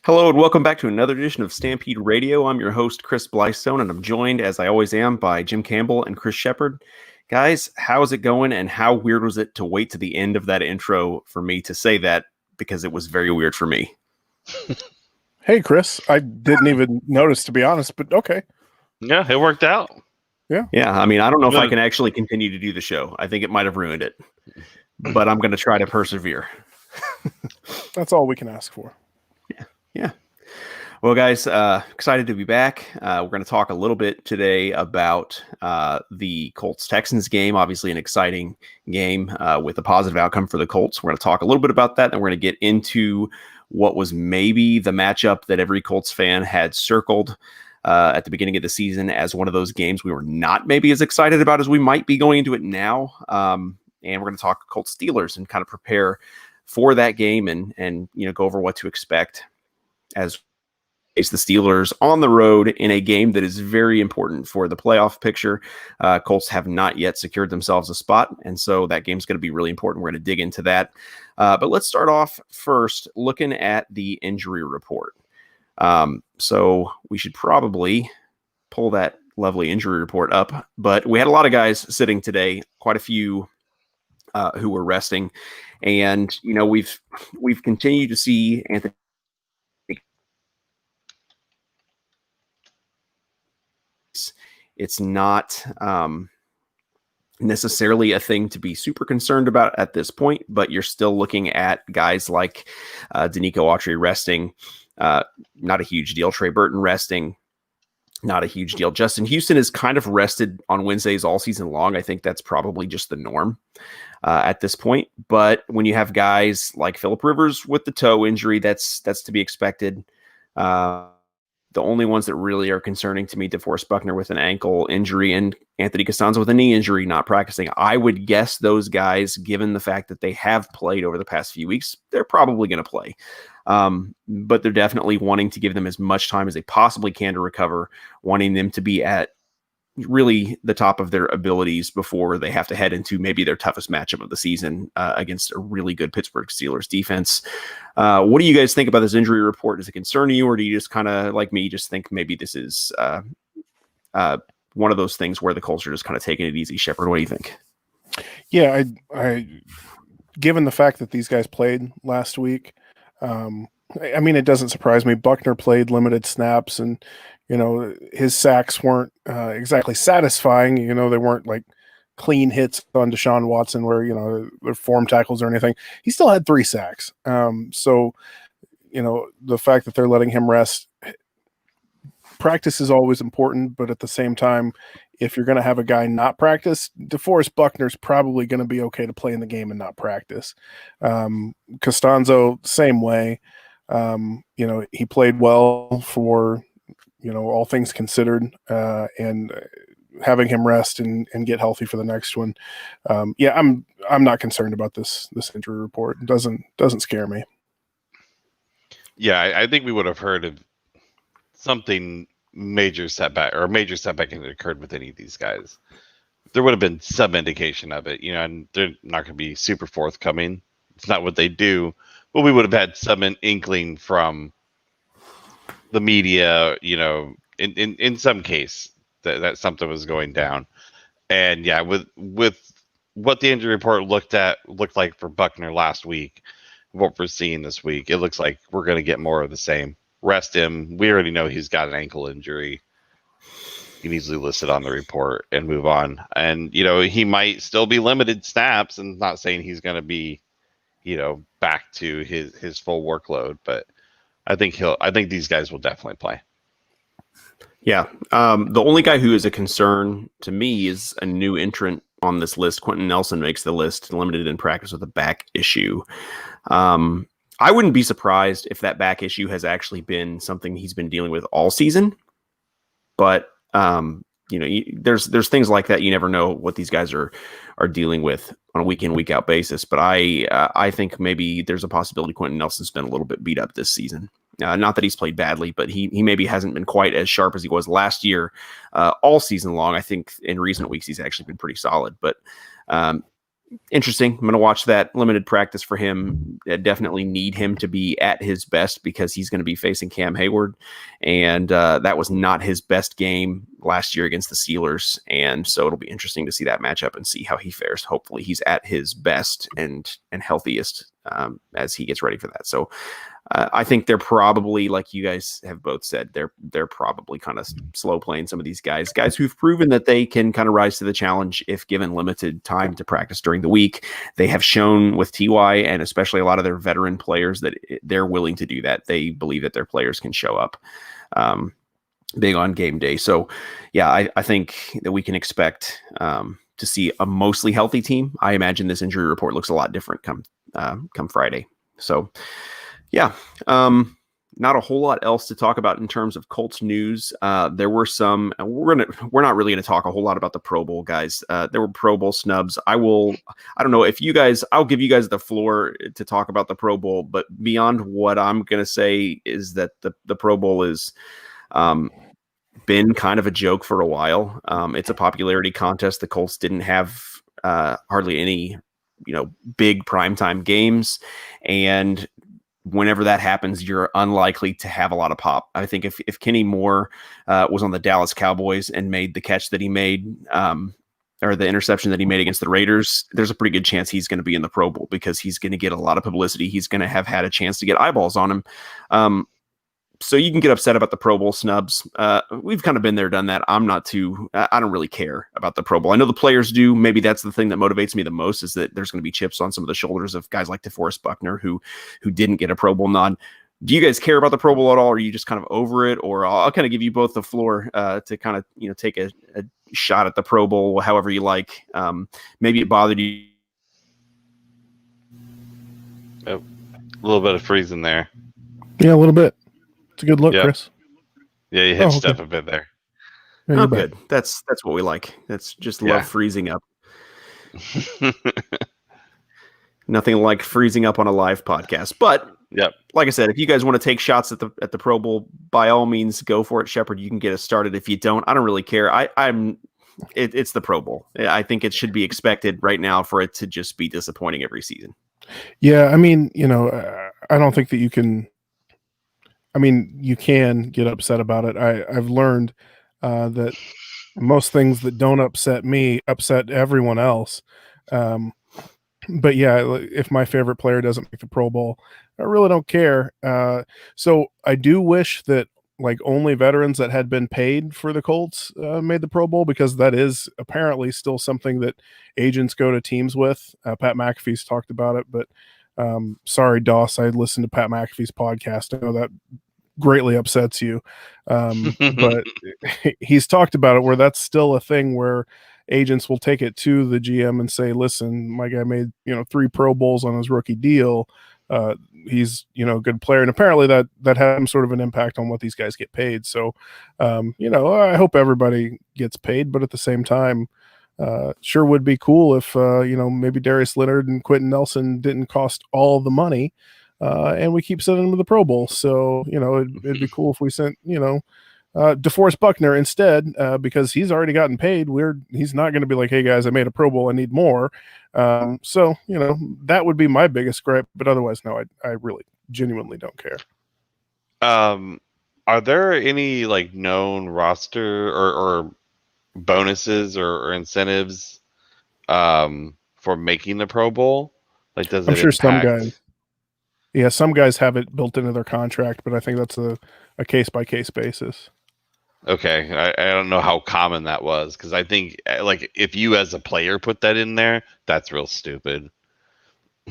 Hello and welcome back to another edition of Stampede Radio. I'm your host, Chris Blystone, and I'm joined, as I always am, by Jim Campbell and Chris Shepard. Guys, how's it going, and how weird was it to wait to the end of that intro for me to say that, because it was very weird for me. Hey, Chris. I didn't even notice, to be honest, but okay. Yeah, it worked out. Yeah, I mean, I don't know if I can actually continue to do the show. I think it might have ruined it, but I'm going to try to persevere. That's all we can ask for. Yeah. Well, guys, excited to be back. We're going to talk a little bit today about the Colts-Texans game, obviously an exciting game with a positive outcome for the Colts. We're going to talk a little bit about that, and we're going to get into what was maybe the matchup that every Colts fan had circled at the beginning of the season as one of those games we were not maybe as excited about as we might be going into it now. And we're going to talk Colts-Steelers and kind of prepare for that game and go over what to expect as face the Steelers on the road in a game that is very important for the playoff picture. Colts have not yet secured themselves a spot, and so that game's going to be really important. We're going to dig into that. But let's start off first looking at the injury report. So we should probably pull that lovely injury report up. But we had a lot of guys sitting today, quite a few who were resting. And, we've continued to see Anthony. It's not necessarily a thing to be super concerned about at this point, but you're still looking at guys like Danico Autry resting, not a huge deal. Trey Burton resting, not a huge deal. Justin Houston is kind of rested on Wednesdays all season long. I think that's probably just the norm at this point. But when you have guys like Phillip Rivers with the toe injury, that's to be expected. The only ones that really are concerning to me, DeForest Buckner with an ankle injury and Anthony Costanzo with a knee injury, not practicing. I would guess those guys, given the fact that they have played over the past few weeks, they're probably going to play. But they're definitely wanting to give them as much time as they possibly can to recover, wanting them to be at really the top of their abilities before they have to head into maybe their toughest matchup of the season against a really good Pittsburgh Steelers defense. What do you guys think about this injury report? Does it concern you, or do you just kind of, like me, just think maybe this is one of those things where the Colts are just kind of taking it easy? Shepard, what do you think? Yeah, I given the fact that these guys played last week, I mean, it doesn't surprise me. Buckner played limited snaps, and his sacks weren't exactly satisfying. They weren't like clean hits on Deshaun Watson where, they're form tackles or anything. He still had 3 sacks. So, the fact that they're letting him rest, practice is always important, but at the same time, if you're going to have a guy not practice, DeForest Buckner's probably going to be okay to play in the game and not practice. Costanzo, same way. He played well for, all things considered, and having him rest and get healthy for the next one. I'm not concerned about this injury report. It doesn't scare me. Yeah, I think we would have heard of something major setback had occurred with any of these guys. There would have been some indication of it, and they're not going to be super forthcoming. It's not what they do, but we would have had some inkling from the media, in some case that something was going down. And yeah, with what the injury report looked like for Buckner last week, what we're seeing this week, it looks like we're going to get more of the same. Rest him. We already know he's got an ankle injury. He needs to be listed on the report and move on. And, he might still be limited snaps, and not saying he's going to be, back to his full workload, but I think these guys will definitely play. Yeah. The only guy who is a concern to me is a new entrant on this list. Quentin Nelson makes the list, limited in practice with a back issue. I wouldn't be surprised if that back issue has actually been something he's been dealing with all season, but There's things like that. You never know what these guys are dealing with on a week in, week out basis. But I think maybe there's a possibility Quentin Nelson's been a little bit beat up this season. Not that he's played badly, but he maybe hasn't been quite as sharp as he was last year, all season long. I think in recent weeks he's actually been pretty solid. But interesting. I'm going to watch that limited practice for him. I definitely need him to be at his best because he's going to be facing Cam Hayward. And that was not his best game last year against the Steelers. And so it'll be interesting to see that matchup and see how he fares. Hopefully he's at his best and healthiest as he gets ready for that. So I think they're probably, like you guys have both said, they're probably kind of slow playing some of these guys who've proven that they can kind of rise to the challenge if given limited time to practice during the week. They have shown with TY and especially a lot of their veteran players that they're willing to do that. They believe that their players can show up big on game day. So yeah, I think that we can expect to see a mostly healthy team. I imagine this injury report looks a lot different come Friday. So yeah, not a whole lot else to talk about in terms of Colts news. There were some. We're not really going to talk a whole lot about the Pro Bowl guys. There were Pro Bowl snubs. I don't know if you guys. I'll give you guys the floor to talk about the Pro Bowl. But beyond what I'm going to say is that the Pro Bowl is been kind of a joke for a while. It's a popularity contest. The Colts didn't have hardly any big primetime games, and whenever that happens, you're unlikely to have a lot of pop. I think if Kenny Moore was on the Dallas Cowboys and made the catch that he made, or the interception that he made against the Raiders, there's a pretty good chance he's going to be in the Pro Bowl because he's going to get a lot of publicity. He's going to have had a chance to get eyeballs on him. So you can get upset about the Pro Bowl snubs. We've kind of been there, done that. I don't really care about the Pro Bowl. I know the players do. Maybe that's the thing that motivates me the most is that there's going to be chips on some of the shoulders of guys like DeForest Buckner who didn't get a Pro Bowl nod. Do you guys care about the Pro Bowl at all? Or are you just kind of over it? Or I'll kind of give you both the floor to kind of, take a shot at the Pro Bowl, however you like. Maybe it bothered you. A little bit of freezing there. Yeah, a little bit. It's a good look, Yep. Chris. Yeah, you hit stuff a bit there. Yeah, Oh, good. That's what we like. That's just love freezing up. Nothing like freezing up on a live podcast. But like I said, if you guys want to take shots at the Pro Bowl, by all means, go for it, Shepard. You can get us started. If you don't, I don't really care. It's the Pro Bowl. I think it should be expected right now for it to just be disappointing every season. Yeah, I mean, I don't think that you can. I mean, you can get upset about it. I've learned that most things that don't upset me upset everyone else. But yeah, if my favorite player doesn't make the Pro Bowl, I really don't care. So I do wish that only veterans that had been paid for the Colts made the Pro Bowl, because that is apparently still something that agents go to teams with. Pat McAfee's talked about it, but sorry, Doss, I listened to Pat McAfee's podcast. I know that greatly upsets you. But he's talked about it where that's still a thing where agents will take it to the GM and say, listen, my guy made, 3 Pro Bowls on his rookie deal. He's, a good player. And apparently that had some sort of an impact on what these guys get paid. So, I hope everybody gets paid, but at the same time, sure would be cool if, maybe Darius Leonard and Quentin Nelson didn't cost all the money. And we keep sending them to the Pro Bowl. So, it'd be cool if we sent, DeForest Buckner instead, because he's already gotten paid. He's not going to be like, hey guys, I made a Pro Bowl, I need more. So, that would be my biggest gripe, but otherwise, no, I really genuinely don't care. Are there any known roster or bonuses or incentives for making the Pro Bowl? Does I'm it sure impact? some guys. Yeah, some guys have it built into their contract, but I think that's a case-by-case basis. Okay, I don't know how common that was, because I think if you as a player put that in there, that's real stupid.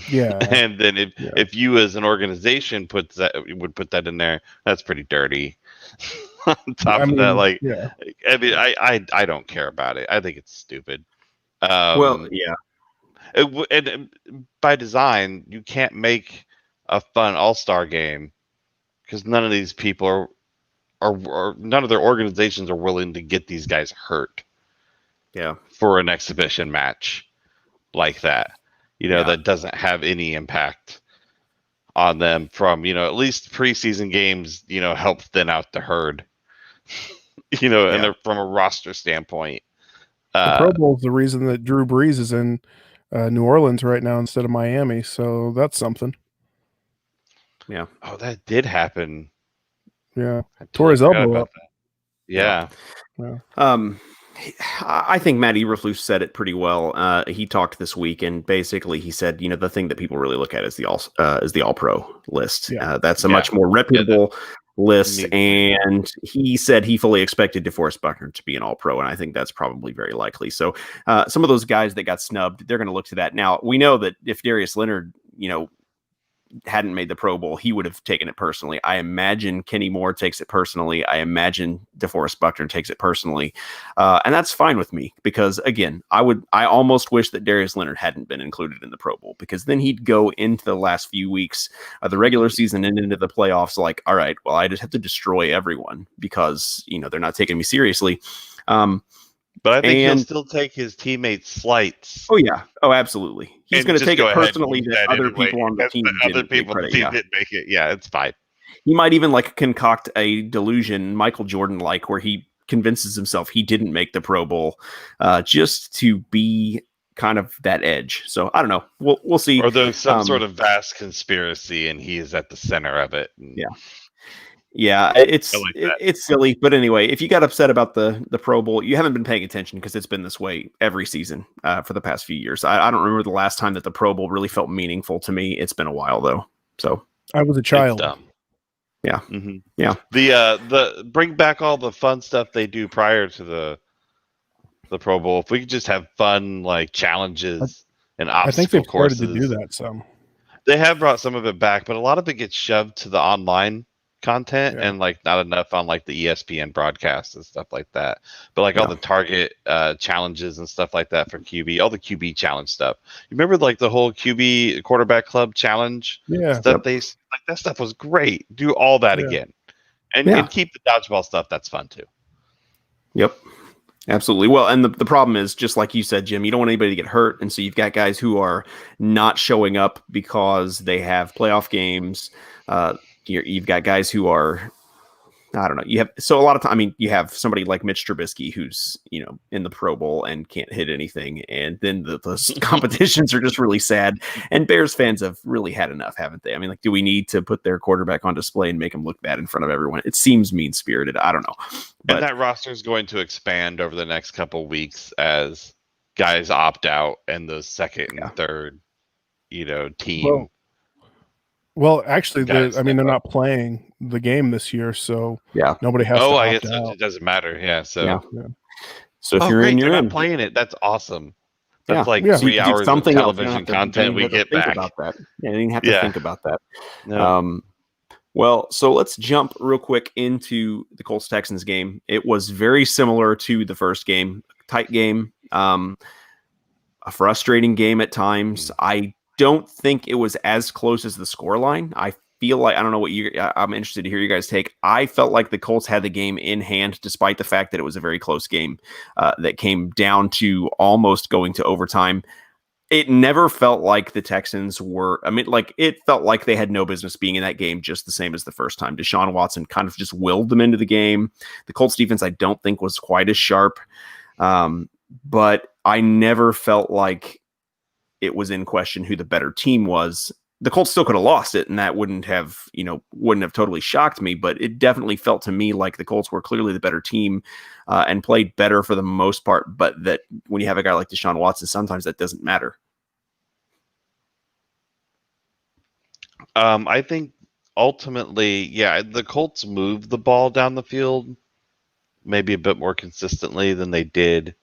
Yeah. And then if you as an organization would put that in there, that's pretty dirty. On top of that, I don't care about it. I think it's stupid. Well, yeah. And by design, you can't make a fun all-star game because none of these people or none of their organizations are willing to get these guys hurt. Yeah. For an exhibition match like that, that doesn't have any impact on them from, at least preseason games, help thin out the herd, and they're from a roster standpoint. The Pro Bowl is the reason that Drew Brees is in New Orleans right now instead of Miami. So that's something. Yeah. Oh, that did happen. Yeah. Tore his elbow up. Yeah. I think Matt Eberflus said it pretty well. He talked this week, and basically he said, the thing that people really look at is the All Pro list. Yeah. That's a much more reputable list, and he said he fully expected DeForest Buckner to be an All Pro, and I think that's probably very likely. So some of those guys that got snubbed, they're going to look to that. Now we know that if Darius Leonard, hadn't made the Pro Bowl, he would have taken it personally. I imagine Kenny Moore takes it personally. I imagine DeForest Buckner takes it personally. And that's fine with me because, again, I almost wish that Darius Leonard hadn't been included in the Pro Bowl because then he'd go into the last few weeks of the regular season and into the playoffs like, all right, well, I just have to destroy everyone because, they're not taking me seriously. But I think he'll still take his teammates' slights. Oh, yeah. Oh, absolutely. He's going to take it personally that other people on the team didn't make it. Yeah, it's fine. He might even concoct a delusion, Michael Jordan-like, where he convinces himself he didn't make the Pro Bowl just to be kind of that edge. So I don't know. We'll see. Or there's some sort of vast conspiracy and he is at the center of it. Yeah, it's silly, but anyway, if you got upset about the Pro Bowl, you haven't been paying attention because it's been this way every season for the past few years. I don't remember the last time that the Pro Bowl really felt meaningful to me. It's been a while though. So I was a child. Yeah, yeah. The bring back all the fun stuff they do prior to the Pro Bowl. If we could just have fun challenges and obstacle I think they've courses. started to do that. Some they have brought some of it back, but a lot of it gets shoved to the online content and not enough on the ESPN broadcast and stuff like that. But all the target challenges and stuff like that for QB, all the QB challenge stuff. You remember the whole QB quarterback club challenge? Yeah. Stuff that stuff was great. Do all that again. And keep the dodgeball stuff. That's fun too. Yep. Absolutely. Well, and the problem is, just like you said, Jim, you don't want anybody to get hurt. And so you've got guys who are not showing up because they have playoff games. You've got guys who are, I don't know. A lot of time, you have somebody like Mitch Trubisky who's, in the Pro Bowl and can't hit anything. And then the competitions are just really sad. And Bears fans have really had enough, haven't they? Do we need to put their quarterback on display and make him look bad in front of everyone? It seems mean-spirited. I don't know. And that roster is going to expand over the next couple weeks as guys opt out and the second and third, team. Well, actually, they're not playing the game this year, so nobody has to opt I guess out. it doesn't matter. Yeah, so So if you're in, you're not in. playing it. That's awesome. That's 3 So hours of television content we get back. About that. Yeah, you didn't have to think about that. No. Well, so let's jump real quick into the Colts-Texans game. It was very similar to the first game. Tight game. A frustrating game at times. I don't think it was as close as the scoreline. I feel like, I don't know I'm interested to hear you guys take. I felt like the Colts had the game in hand, despite the fact that it was a very close game that came down to almost going to overtime. It never felt like the Texans were, it felt like they had no business being in that game, just the same as the first time. Deshaun Watson kind of just willed them into the game. The Colts defense, I don't think, was quite as sharp. But I never felt like it was in question who the better team was. The Colts still could have lost it, and that wouldn't have totally shocked me, but it definitely felt to me like the Colts were clearly the better team and played better for the most part, but that when you have a guy like Deshaun Watson, sometimes that doesn't matter. I think ultimately, the Colts moved the ball down the field maybe a bit more consistently than they did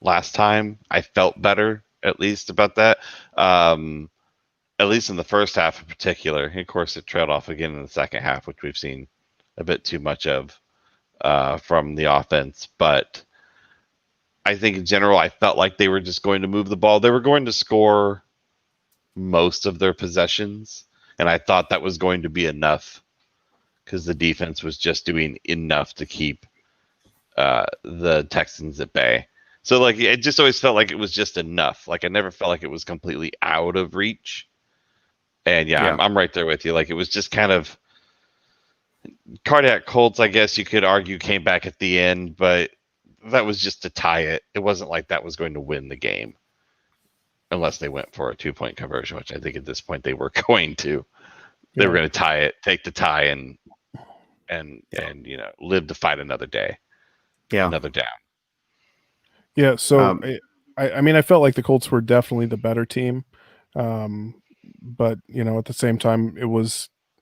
last time. I felt better, at least, about that. At least in the first half in particular. Of course, it trailed off again in the second half, which we've seen a bit too much of from the offense. But I think in general, I felt like they were just going to move the ball. They were going to score most of their possessions, and I thought that was going to be enough because the defense was just doing enough to keep the Texans at bay. So like it just always felt like it was just enough. Like I never felt like it was completely out of reach. And yeah. I'm right there with you. Like it was just kind of cardiac Colts, I guess you could argue, came back at the end, but that was just to tie it. It wasn't like that was going to win the game unless they went for a 2-point conversion, which I think at this point they were going to. They were going to tie it, take the tie, and live to fight another day. Yeah, another down. Yeah, so I mean, I felt like the Colts were definitely the better team, but at the same time,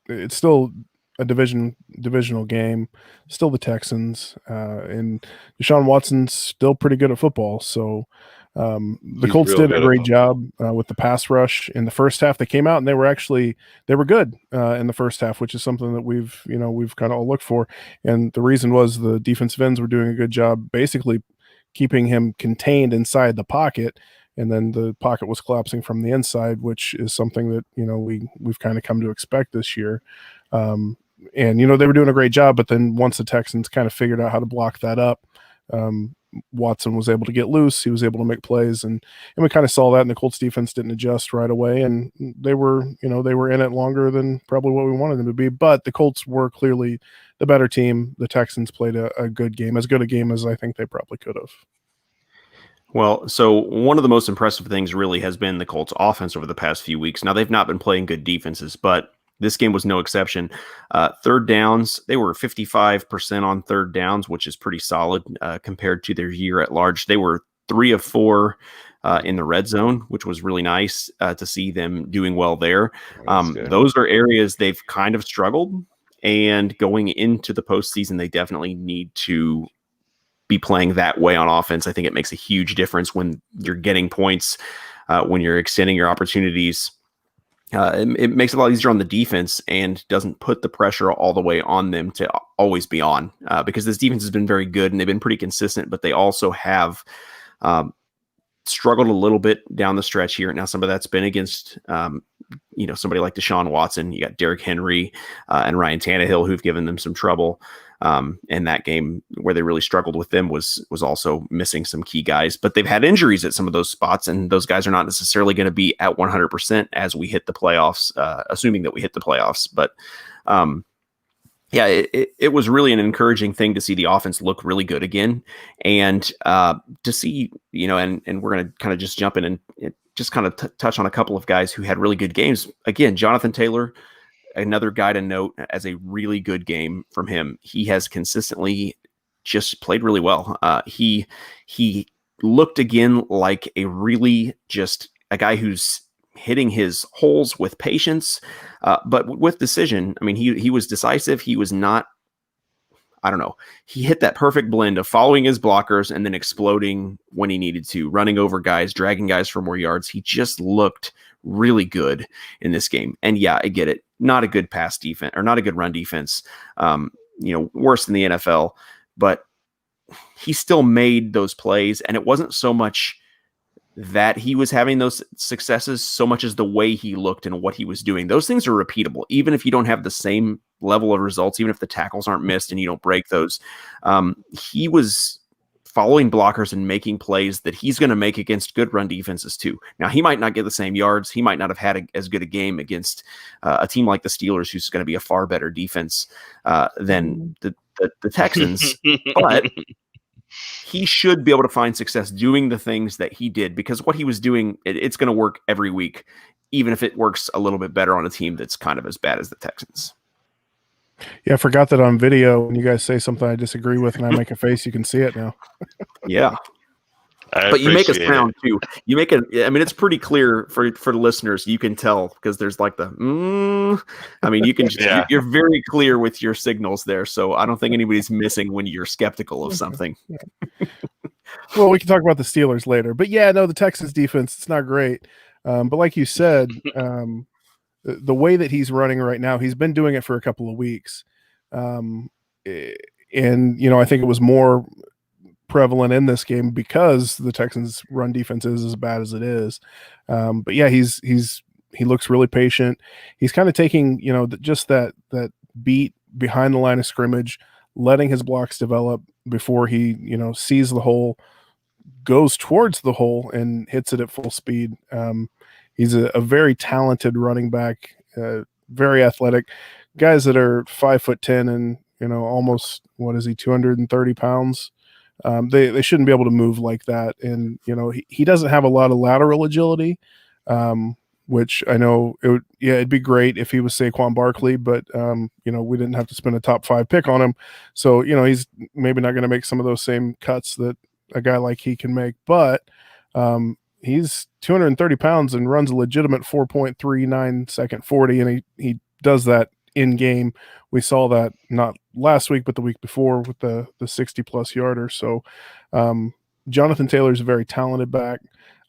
it's still a divisional game, still the Texans, and Deshaun Watson's still pretty good at football. So the Colts did a great job with the pass rush in the first half. They came out and they were good in the first half, which is something that we've kind of all looked for. And the reason was the defensive ends were doing a good job, basically keeping him contained inside the pocket. And then the pocket was collapsing from the inside, which is something that, we've kind of come to expect this year. And, they were doing a great job, but then once the Texans kind of figured out how to block that up, Watson was able to get loose. He was able to make plays, and we kind of saw that, and the Colts defense didn't adjust right away, and they were in it longer than probably what we wanted them to be, but the Colts were clearly the better team. The Texans played a good game, as good a game as I think they probably could have. Well, so one of the most impressive things really has been the Colts offense over the past few weeks. Now, they've not been playing good defenses, but this game was no exception. Third downs, they were 55% on third downs, which is pretty solid compared to their year at large. They were 3 of 4 in the red zone, which was really nice to see them doing well there. Those are areas they've kind of struggled, and going into the postseason, they definitely need to be playing that way on offense. I think it makes a huge difference when you're getting points, when you're extending your opportunities. It makes it a lot easier on the defense and doesn't put the pressure all the way on them to always be on, because this defense has been very good and they've been pretty consistent, but they also have struggled a little bit down the stretch here. Now, some of that's been against, somebody like Deshaun Watson. You got Derrick Henry and Ryan Tannehill, who've given them some trouble. And that game where they really struggled with them was also missing some key guys, but they've had injuries at some of those spots, and those guys are not necessarily going to be at 100% as we hit the playoffs, assuming that we hit the playoffs. But it was really an encouraging thing to see the offense look really good again, and to see, and we're going to kind of just jump in and just kind of touch on a couple of guys who had really good games. Again, Jonathan Taylor, another guy to note as a really good game from him. He has consistently just played really well. He looked again like a really just a guy who's hitting his holes with patience, but with decision. I mean, he was decisive. He was not, he hit that perfect blend of following his blockers and then exploding when he needed to, running over guys, dragging guys for more yards. He just looked really good in this game. And yeah, I get it. Not a good pass defense, or not a good run defense, worse than the NFL, but he still made those plays. And it wasn't so much that he was having those successes so much as the way he looked and what he was doing. Those things are repeatable, even if you don't have the same level of results, even if the tackles aren't missed and you don't break those. He was following blockers and making plays that he's going to make against good run defenses too. Now, he might not get the same yards. He might not have had as good a game against a team like the Steelers, who's going to be a far better defense than the Texans, but he should be able to find success doing the things that he did, because what he was doing, it's going to work every week, even if it works a little bit better on a team that's kind of as bad as the Texans. Yeah, I forgot that on video, when you guys say something I disagree with and I make a face, you can see it now. Yeah. But you make a sound too. You make it. I mean, it's pretty clear for the listeners. You can tell because there's like the. I mean, you can. You're very clear with your signals there, so I don't think anybody's missing when you're skeptical of something. Well, we can talk about the Steelers later, but yeah, no, the Texans defense, it's not great. But like you said, the way that he's running right now, he's been doing it for a couple of weeks, and I think it was more prevalent in this game because the Texans run defense is as bad as it is. But yeah, he looks really patient. He's kind of taking, just that beat behind the line of scrimmage, letting his blocks develop before he, sees the hole, goes towards the hole and hits it at full speed. He's a very talented running back, very athletic. Guys that are 5'10" and almost, what is he, 230 pounds? They shouldn't be able to move like that. And he doesn't have a lot of lateral agility, which I know it'd be great if he was Saquon Barkley, but we didn't have to spend a top 5 pick on him, so he's maybe not going to make some of those same cuts that a guy like he can make. But he's 230 pounds and runs a legitimate 4.39 second 40, and he does that in game. We saw that not last week but the week before with the 60 plus yarder. So Jonathan Taylor's a very talented back,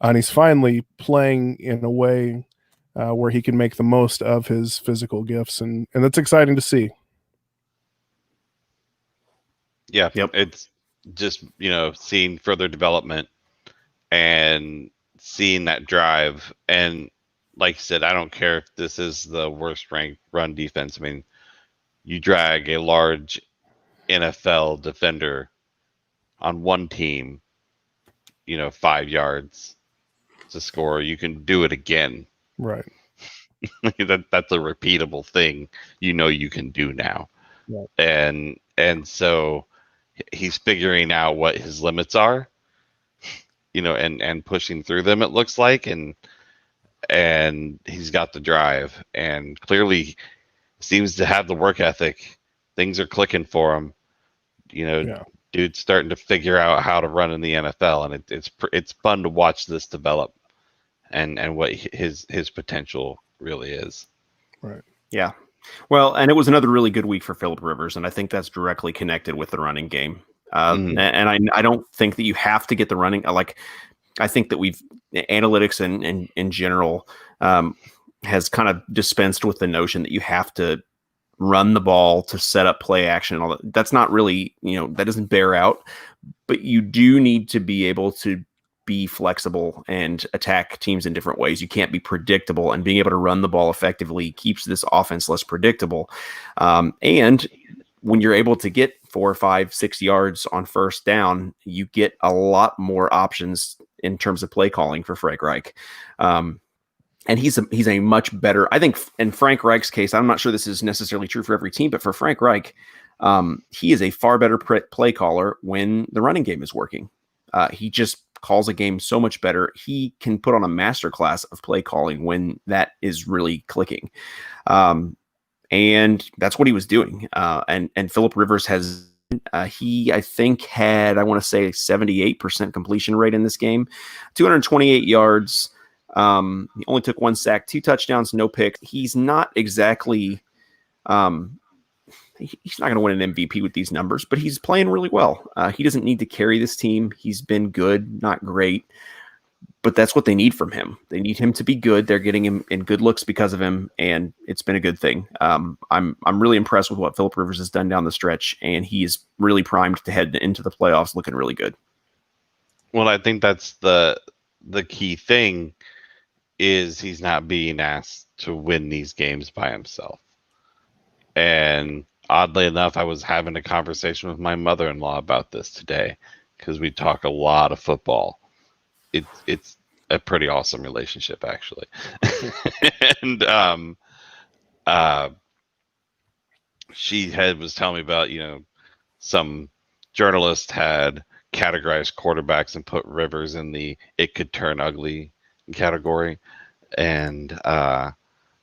and he's finally playing in a way where he can make the most of his physical gifts, and that's exciting to see. Yeah, yep. It's just seeing further development and seeing that drive. And like you said, I don't care if this is the worst ranked run defense. I mean, you drag a large NFL defender on one team, 5 yards to score, you can do it again. Right. That's a repeatable thing. You can do now. Right. And so he's figuring out what his limits are, and pushing through them, it looks like, and he's got the drive, and clearly seems to have the work ethic. Things are clicking for him. Dude's starting to figure out how to run in the NFL, and it's fun to watch this develop, and what his potential really is. Right. Yeah. Well, and it was another really good week for Phillip Rivers, and I think that's directly connected with the running game. And I don't think that you have to get the running. I think that analytics and in general has kind of dispensed with the notion that you have to run the ball to set up play action and all that. That's not really, that doesn't bear out, but you do need to be able to be flexible and attack teams in different ways. You can't be predictable, and being able to run the ball effectively keeps this offense less predictable. And when you're able to get 4, 5, 6 yards on first down, you get a lot more options in terms of play calling for Frank Reich. And he's a much better, I think, in Frank Reich's case. I'm not sure this is necessarily true for every team, but for Frank Reich, he is a far better play caller when the running game is working. He just calls a game so much better. He can put on a masterclass of play calling when that is really clicking. And that's what he was doing. And Phillip Rivers has, I think had, I want to say 78% completion rate in this game, 228 yards. He only took 1 sack, 2 touchdowns, no pick. He's not exactly, he's not going to win an MVP with these numbers, but he's playing really well. He doesn't need to carry this team. He's been good, not great, but that's what they need from him. They need him to be good. They're getting him in good looks because of him, and it's been a good thing. I'm really impressed with what Phillip Rivers has done down the stretch, and he's really primed to head into the playoffs looking really good. Well, I think that's the key thing is he's not being asked to win these games by himself. And oddly enough, I was having a conversation with my mother-in-law about this today because we talk a lot of football. It's a pretty awesome relationship, actually. And she was telling me about, some journalist had categorized quarterbacks and put Rivers in the it could turn ugly category. And I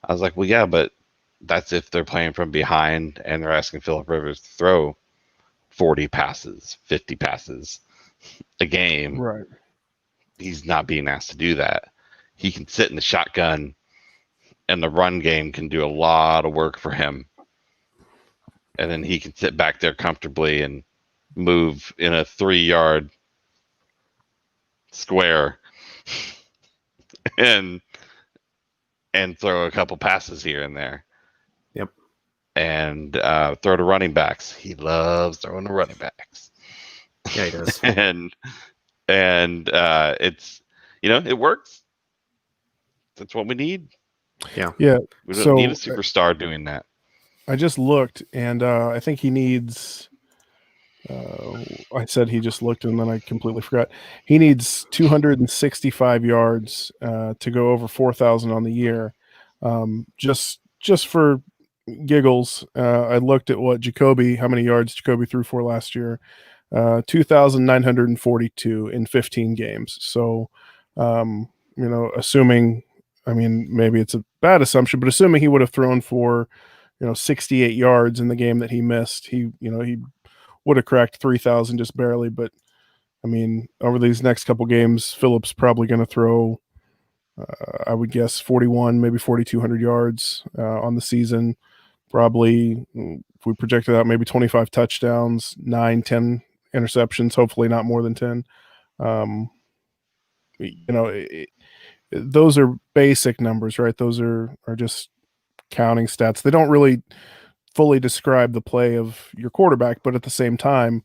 was like, well, yeah, but that's if they're playing from behind and they're asking Phillip Rivers to throw 40 passes, 50 passes a game. Right. He's not being asked to do that. He can sit in the shotgun, and the run game can do a lot of work for him. And then he can sit back there comfortably and move in a 3-yard square and throw a couple passes here and there. Yep. And throw to running backs. He loves throwing to running backs. Yeah, he does. and it's, it works. That's what we need. Yeah. Yeah. We don't need a superstar doing that. I just looked, and I think he needs. I said he just looked, and then I completely forgot. He needs 265 yards to go over 4,000 on the year. Just for giggles, I looked at how many yards Jacoby threw for last year. 2,942 in 15 games. So, assuming, I mean, maybe it's a bad assumption, but assuming he would have thrown for, 68 yards in the game that he missed, he would have cracked 3,000 just barely. But I mean, over these next couple games, Phillips probably going to throw, I would guess 41, maybe 4,200 yards on the season. Probably, if we projected out, maybe 25 touchdowns, 9-10 interceptions, hopefully not more than 10. Those are basic numbers, right? Those are just counting stats. They don't really fully describe the play of your quarterback, but at the same time,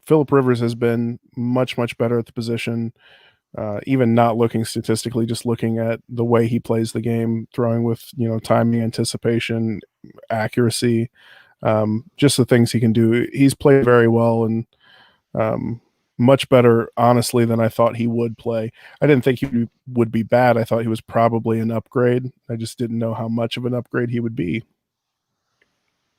Phillip Rivers has been much, much better at the position, even not looking statistically, just looking at the way he plays the game, throwing with, timing, anticipation, accuracy, just the things he can do. He's played very well, and much better, honestly, than I thought he would play. I didn't think he would be bad. I thought he was probably an upgrade. I just didn't know how much of an upgrade he would be.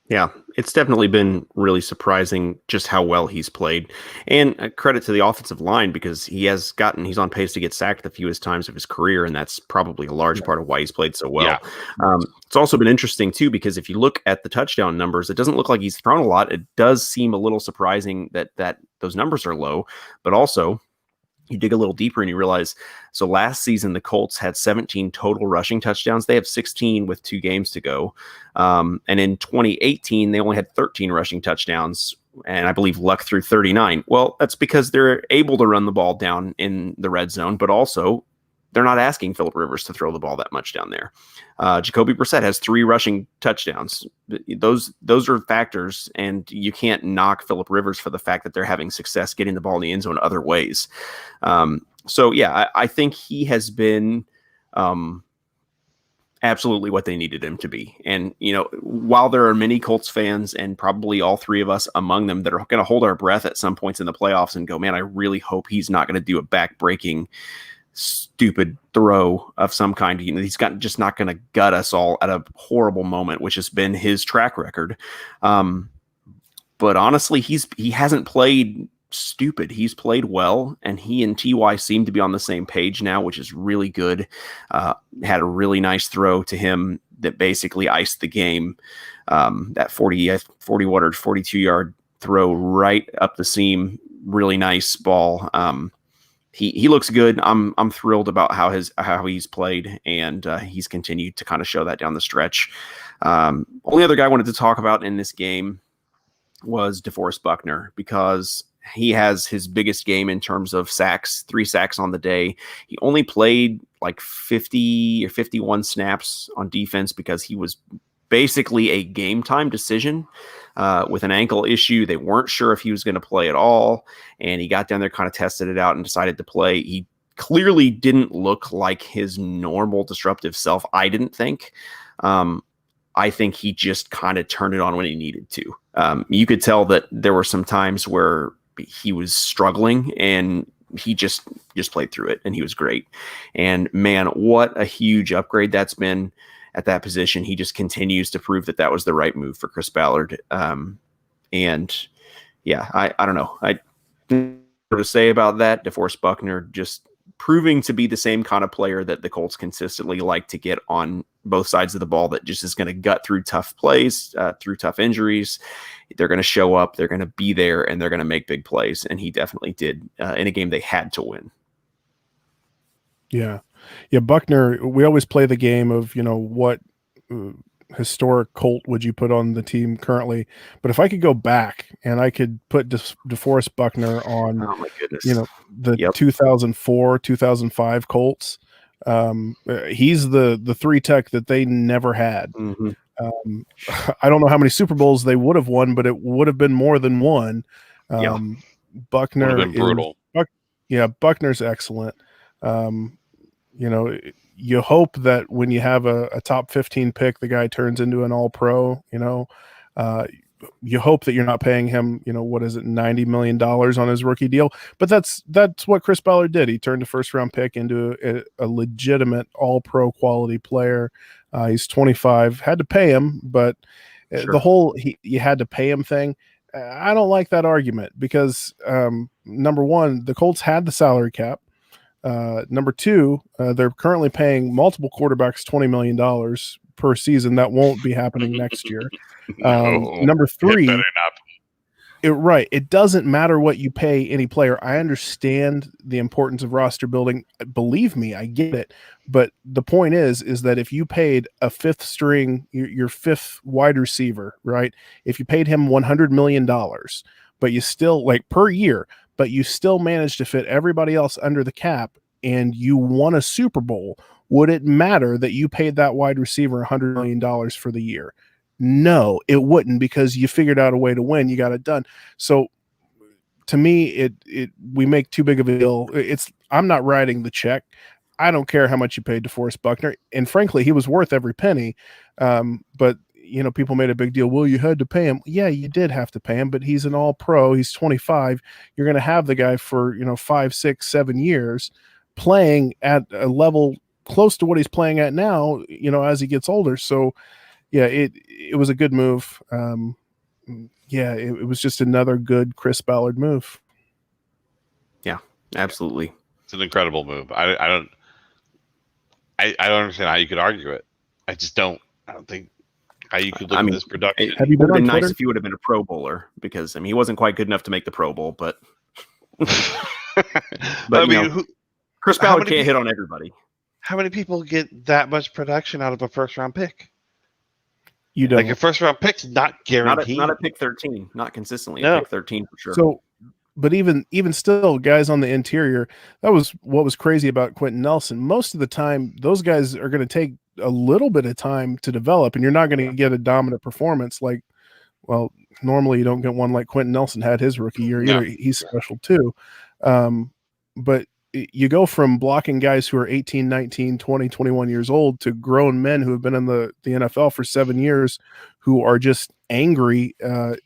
Yeah, it's definitely been really surprising just how well he's played. And credit to the offensive line, because he's on pace to get sacked the fewest times of his career, and that's probably a large part of why he's played so well. Yeah. It's also been interesting, too, because if you look at the touchdown numbers, it doesn't look like he's thrown a lot. It does seem a little surprising that those numbers are low, but also you dig a little deeper and you realize, so last season, the Colts had 17 total rushing touchdowns. They have 16 with 2 games to go. And in 2018, they only had 13 rushing touchdowns. And I believe Luck threw 39. Well, that's because they're able to run the ball down in the red zone, but also they're not asking Phillip Rivers to throw the ball that much down there. Jacoby Brissett has 3 rushing touchdowns. Those are factors, and you can't knock Phillip Rivers for the fact that they're having success getting the ball in the end zone other ways. So yeah, I think he has been absolutely what they needed him to be. And, while there are many Colts fans, and probably all 3 of us among them, that are going to hold our breath at some points in the playoffs and go, man, I really hope he's not going to do a back-breaking stupid throw of some kind. He's just not going to gut us all at a horrible moment, which has been his track record. But honestly, he hasn't played stupid. He's played well, and he and TY seem to be on the same page now, which is really good. Had a really nice throw to him that basically iced the game. That 42 yard throw right up the seam. Really nice ball. He looks good. I'm thrilled about how he's played, and he's continued to kind of show that down the stretch. Only other guy I wanted to talk about in this game was DeForest Buckner, because he has his biggest game in terms of sacks, 3 sacks on the day. He only played like 50 or 51 snaps on defense because he was basically a game time decision with an ankle issue. They weren't sure if he was going to play at all, and he got down there, kind of tested it out, and decided to play. He clearly didn't look like his normal disruptive self, I didn't think. I think he just kind of turned it on when he needed to. You could tell that there were some times where he was struggling, and he just played through it, and he was great. And man, what a huge upgrade that's been at that position. He just continues to prove that was the right move for Chris Ballard. And yeah, I don't know. I don't know what to say about that. DeForest Buckner just proving to be the same kind of player that the Colts consistently like to get on both sides of the ball, that just is going to gut through tough plays, through tough injuries. They're going to show up, they're going to be there, and they're going to make big plays. And he definitely did in a game they had to win. Yeah. Buckner, we always play the game of, what historic Colt would you put on the team currently? But if I could go back and I could put DeForest Buckner on, oh my goodness, the 2004, 2005 Colts, he's the 3 tech that they never had. Mm-hmm. I don't know how many Super Bowls they would have won, but it would have been more than one. Buckner would have been brutal. Buckner's excellent. you hope that when you have a top 15 pick, the guy turns into an all-pro, you hope that you're not paying him, what is it, $90 million on his rookie deal. But that's what Chris Ballard did. He turned a first-round pick into a legitimate all-pro quality player. He's 25. Had to pay him, but Sure. the whole you had to pay him thing, I don't like that argument because, number one, the Colts had the salary cap. Number two, they're currently paying multiple quarterbacks $20 million per season. That won't be happening next year. Number three, it better not. It doesn't matter what you pay any player. I understand the importance of roster building. Believe me, I get it. But the point is that if you paid a fifth string, your fifth wide receiver, right? If you paid him $100 million, but you still per year, but you still managed to fit everybody else under the cap and you won a Super Bowl, would it matter that you paid that wide receiver $100 million for the year? No, it wouldn't, because you figured out a way to win. You got it done. So to me, we make too big of a deal. I'm not writing the check. I don't care how much you paid DeForest Buckner. And frankly, he was worth every penny. But people made a big deal. Well, you had to pay him. Yeah, you did have to pay him, but he's an all-pro. He's 25. You're going to have the guy for 5, 6, 7 years playing at a level close to what he's playing at now, as he gets older. So yeah, it was a good move. It was just another good Chris Ballard move. Yeah, absolutely. It's an incredible move. I don't understand how you could argue it. I just don't. I don't think how you could look at this production. It would have been nice if he would have been a Pro Bowler, because he wasn't quite good enough to make the Pro Bowl, but Chris Ballard can't hit on everybody. How many people get that much production out of a first-round pick? You don't. A first-round pick's not guaranteed. Not at pick 13. Not consistently No. at pick 13 for sure. So, but even still, guys on the interior, that was what was crazy about Quentin Nelson. Most of the time, those guys are going to take a little bit of time to develop, and you're not going to get a dominant performance normally you don't get one like Quentin Nelson had his rookie year. No. He's special too. But you go from blocking guys who are 18, 19, 20, 21 years old to grown men who have been in the NFL for 7 years, who are just angry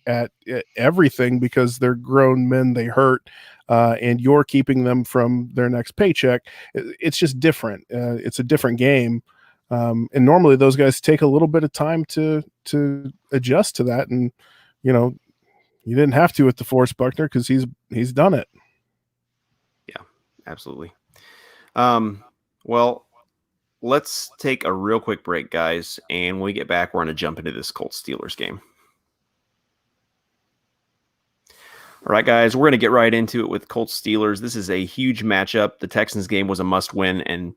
at everything because they're grown men, they hurt, and you're keeping them from their next paycheck. It's just different. It's a different game. And normally those guys take a little bit of time to adjust to that. And, you didn't have to with DeForest Buckner because he's done it. Absolutely. Well, let's take a real quick break, guys. And when we get back, we're going to jump into this Colts Steelers game. All right, guys, we're going to get right into it with Colts Steelers. This is a huge matchup. The Texans game was a must win, and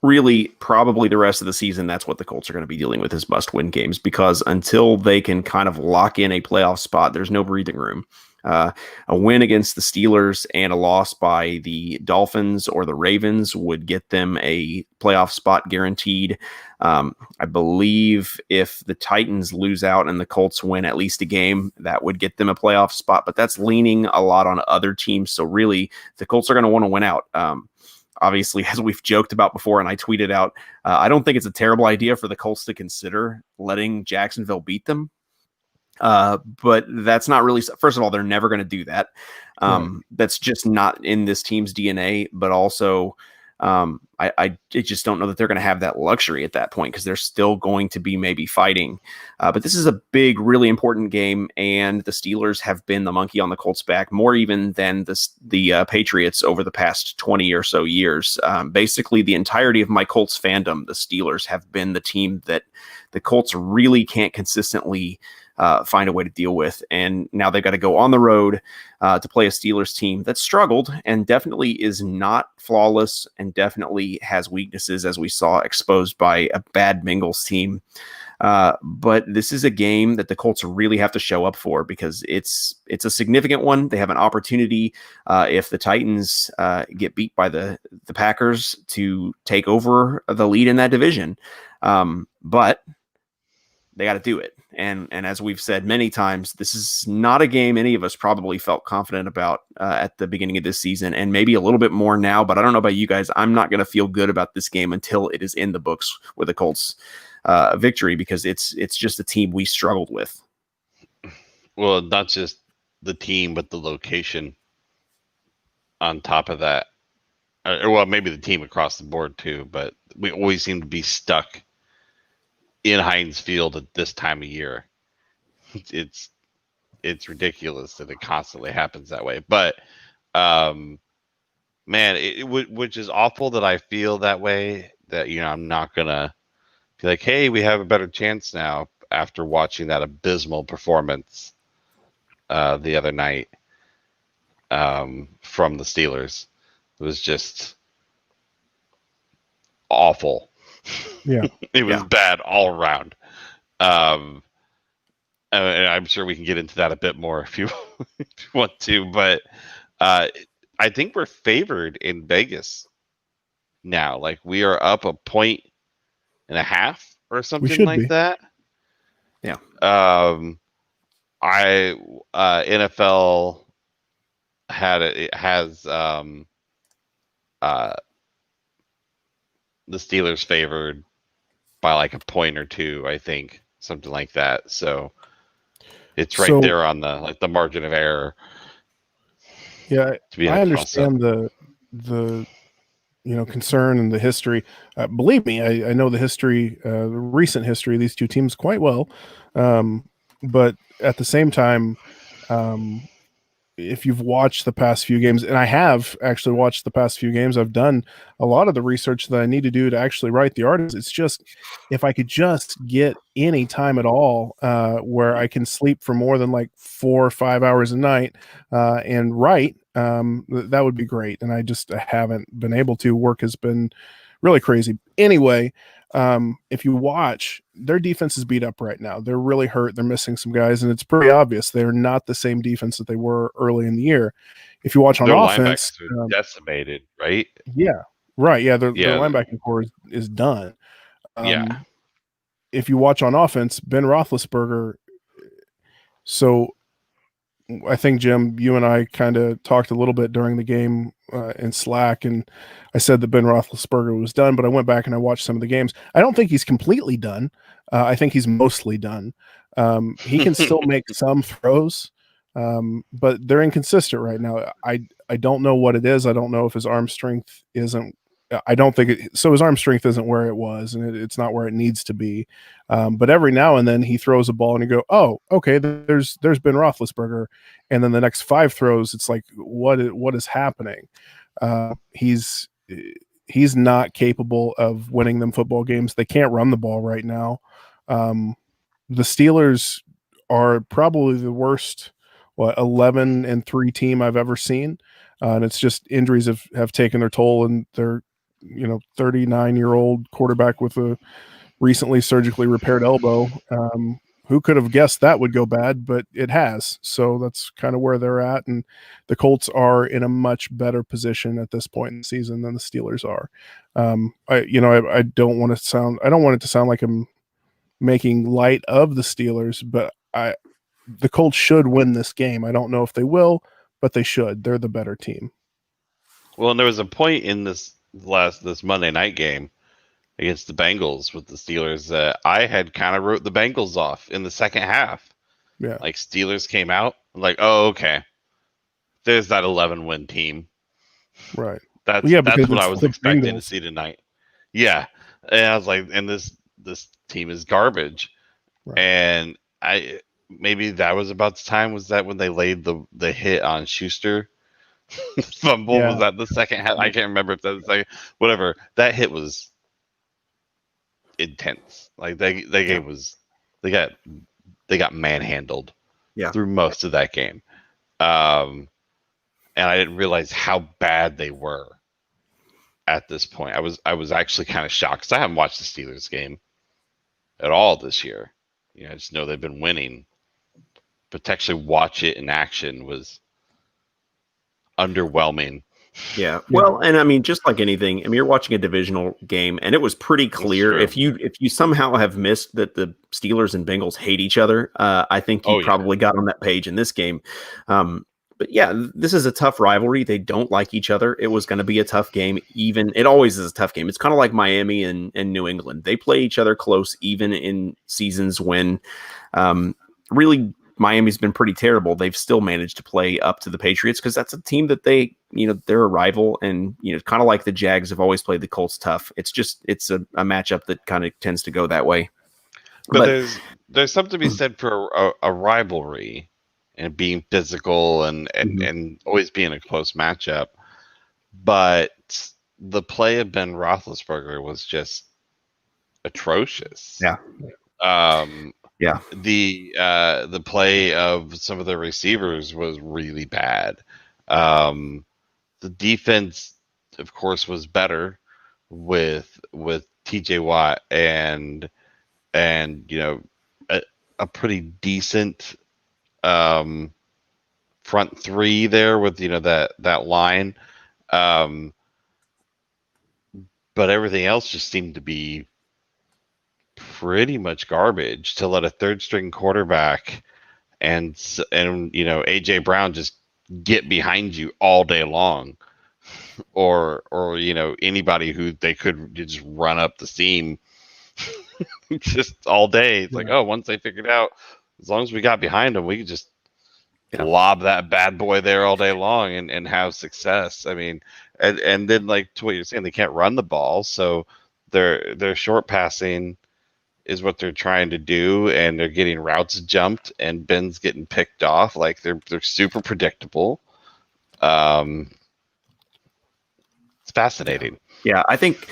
really probably the rest of the season, that's what the Colts are going to be dealing with, is must win games, because until they can kind of lock in a playoff spot, there's no breathing room. A win against the Steelers and a loss by the Dolphins or the Ravens would get them a playoff spot guaranteed. I believe if the Titans lose out and the Colts win at least a game, that would get them a playoff spot, but that's leaning a lot on other teams. So really, the Colts are going to want to win out. Obviously, as we've joked about before, and I tweeted out, I don't think it's a terrible idea for the Colts to consider letting Jacksonville beat them. But that's not really, first of all, they're never going to do that. That's just not in this team's DNA, but also, I just don't know that they're going to have that luxury at that point, because they're still going to be maybe fighting. But this is a big, really important game, and the Steelers have been the monkey on the Colts' back more even than the Patriots over the past 20 or so years. Basically, the entirety of my Colts fandom, the Steelers have been the team that the Colts really can't consistently find a way to deal with. And now they've got to go on the road to play a Steelers team that struggled and definitely is not flawless and definitely has weaknesses, as we saw exposed by a bad Bengals team. But this is a game that the Colts really have to show up for, because it's a significant one. They have an opportunity if the Titans get beat by the Packers to take over the lead in that division. But they got to do it. And as we've said many times, this is not a game any of us probably felt confident about at the beginning of this season, and maybe a little bit more now. But I don't know about you guys. I'm not going to feel good about this game until it is in the books with the Colts victory, because it's just a team we struggled with. Well, not just the team, but the location on top of that. Well, maybe the team across the board too, but we always seem to be stuck in Heinz Field at this time of year. It's ridiculous that it constantly happens that way. But man, which is awful that I feel that way. That I'm not gonna be like, hey, we have a better chance now after watching that abysmal performance the other night from the Steelers. It was just awful. Yeah. It was bad all around. And I'm sure we can get into that a bit more if you want to, but I think we're favored in Vegas now. Like, we are up 1.5 points or something like that. Yeah. NFL has the Steelers favored by like 1 point or 2, I think, something like that. So it's right there on the margin of error. Yeah, I understand the concern and the history. Believe me, I know the history, the recent history of these two teams quite well. But at the same time, if you've watched the past few games, and I have actually watched the past few games, I've done a lot of the research that I need to do to actually write the articles. It's just, if I could just get any time at all where I can sleep for more than like 4 or 5 hours a night and write, that would be great. And I haven't been able to. Work has been really crazy. Anyway, if you watch, their defense is beat up right now. They're really hurt. They're missing some guys, and it's pretty obvious they're not the same defense that they were early in the year. If you watch on offense, linebackers are decimated, right? Yeah, right. Yeah, their linebacking core is done. If you watch on offense, Ben Roethlisberger. So I think, Jim, you and I kind of talked a little bit during the game in Slack, and I said that Ben Roethlisberger was done, but I went back and I watched some of the games. I don't think he's completely done. I think he's mostly done. He can still make some throws, but they're inconsistent right now. I don't know what it is. I don't know if his arm strength isn't. I don't think it, so. His arm strength isn't where it was, and it's not where it needs to be. But every now and then he throws a ball, and you go, "Oh, okay." There's Ben Roethlisberger, and then the next 5 throws, it's like, what is happening? He's not capable of winning them football games. They can't run the ball right now. The Steelers are probably the worst 11-3 team I've ever seen, and it's just injuries have taken their toll, and they're 39-year-old quarterback with a recently surgically repaired elbow. Who could have guessed that would go bad, but it has. So that's kind of where they're at. And the Colts are in a much better position at this point in the season than the Steelers are. I don't want it to sound like I'm making light of the Steelers, but the Colts should win this game. I don't know if they will, but they should. They're the better team. Well, and there was a point in this Monday night game against the Bengals with the Steelers that I had kind of wrote the Bengals off in the second half. Yeah. Like, Steelers came out, I'm like, oh, okay. There's that 11-win team. Right. That's what I was expecting to see tonight. Yeah. And I was like, and this team is garbage. Right. And maybe that was about the time, was that when they laid the hit on Schuster? Fumble, was that the second half? I can't remember if that was like whatever. That hit was intense. Like they got manhandled through most of that game. And I didn't realize how bad they were at this point. I was actually kind of shocked because I haven't watched the Steelers game at all this year. I just know they've been winning, but to actually watch it in action was underwhelming. Yeah. Well, and I mean, just like anything, I mean, you're watching a divisional game, and it was pretty clear. If you somehow have missed that the Steelers and Bengals hate each other, I think you probably got on that page in this game. But yeah, this is a tough rivalry. They don't like each other. It was going to be a tough game. It always is a tough game. It's kind of like Miami and New England. They play each other close, even in seasons when really Miami's been pretty terrible. They've still managed to play up to the Patriots because that's a team that they're a rival, and kind of like the Jags have always played the Colts tough. It's a matchup that kind of tends to go that way. But there's something to be said for a rivalry and being physical and always being a close matchup. But the play of Ben Roethlisberger was just atrocious. Yeah. Yeah. The play of some of the receivers was really bad. The defense, of course, was better with TJ Watt and a pretty decent front three there with that line. But everything else just seemed to be pretty much garbage. To let a third string quarterback and AJ Brown just get behind you all day long, or anybody who they could just run up the seam just all day. It's like, once they figured out, as long as we got behind them, we could just lob that bad boy there all day long and have success. I mean, and then, like, to what you're saying, they can't run the ball, so their short passing is what they're trying to do, and they're getting routes jumped, and Ben's getting picked off. Like, they're super predictable. It's fascinating. Yeah, I think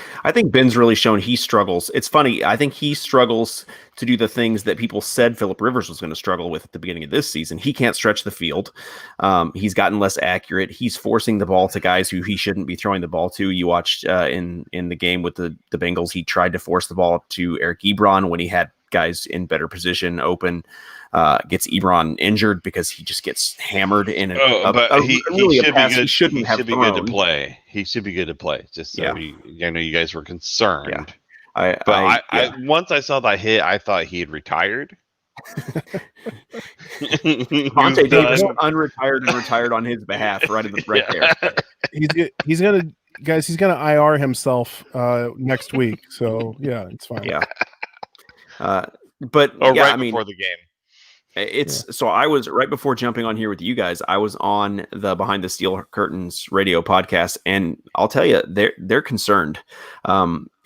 Ben's really shown he struggles. It's funny. I think he struggles to do the things that people said Phillip Rivers was going to struggle with at the beginning of this season. He can't stretch the field. He's gotten less accurate. He's forcing the ball to guys who he shouldn't be throwing the ball to. You watched in the game with the Bengals, he tried to force the ball up to Eric Ebron when he had guys in better position open. Gets Ebron injured because he just gets hammered in he shouldn't have be good to play. He should be good to play. Just so I know you guys were concerned. Yeah. Once I saw that hit, I thought he had retired. Monte Davis unretired and retired on his behalf there. He's gonna IR himself next week. So yeah, it's fine. Yeah. Before the game. So I was right before jumping on here with you guys. I was on the Behind the Steel Curtains radio podcast, and I'll tell you, they're concerned.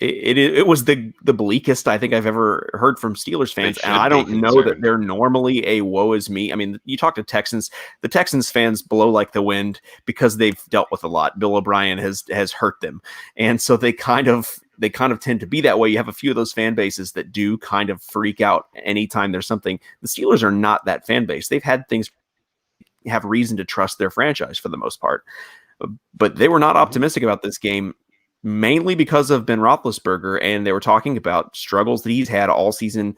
It was the bleakest I think I've ever heard from Steelers fans, and I don't know that they're normally a woe is me. I mean, you talk to Texans, the Texans fans blow like the wind because they've dealt with a lot. Bill O'Brien has hurt them, and so they kind of tend to be that way. You have a few of those fan bases that do kind of freak out anytime there's something. The Steelers are not that fan base. They've had things have reason to trust their franchise for the most part, but they were not optimistic about this game, mainly because of Ben Roethlisberger. And they were talking about struggles that he's had all season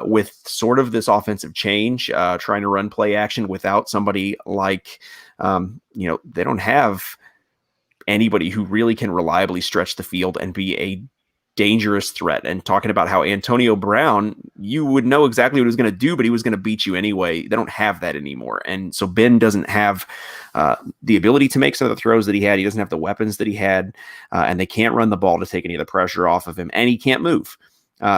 with sort of this offensive change, trying to run play action without somebody like, they don't have anybody who really can reliably stretch the field and be a dangerous threat. And talking about how Antonio Brown, you would know exactly what he was going to do, but he was going to beat you anyway. They don't have that anymore. And so Ben doesn't have the ability to make some of the throws that he had. He doesn't have the weapons that he had, and they can't run the ball to take any of the pressure off of him, and he can't move.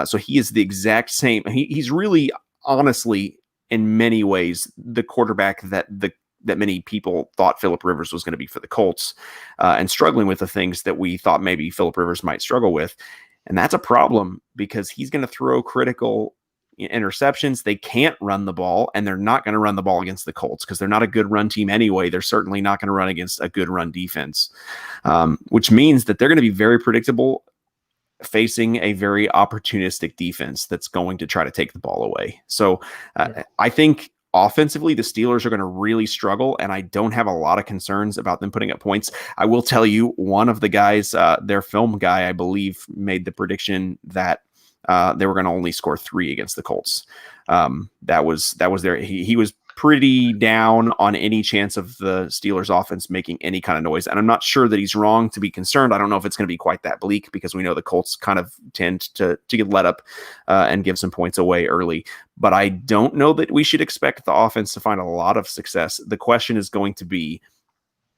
So he is the exact same. He's really, honestly, in many ways, the quarterback that many people thought Phillip Rivers was going to be for the Colts, and struggling with the things that we thought maybe Phillip Rivers might struggle with. And that's a problem because he's going to throw critical interceptions. They can't run the ball, and they're not going to run the ball against the Colts because they're not a good run team anyway. They're certainly not going to run against a good run defense, which means that they're going to be very predictable, facing a very opportunistic defense that's going to try to take the ball away. So I think offensively, the Steelers are going to really struggle, and I don't have a lot of concerns about them putting up points. I will tell you, one of the guys, their film guy, I believe, made the prediction that they were going to only score 3 against the Colts. That was there. He was pretty down on any chance of the Steelers offense making any kind of noise. And I'm not sure that he's wrong to be concerned. I don't know if it's going to be quite that bleak because we know the Colts kind of tend to get let up and give some points away early. But I don't know that we should expect the offense to find a lot of success. The question is going to be,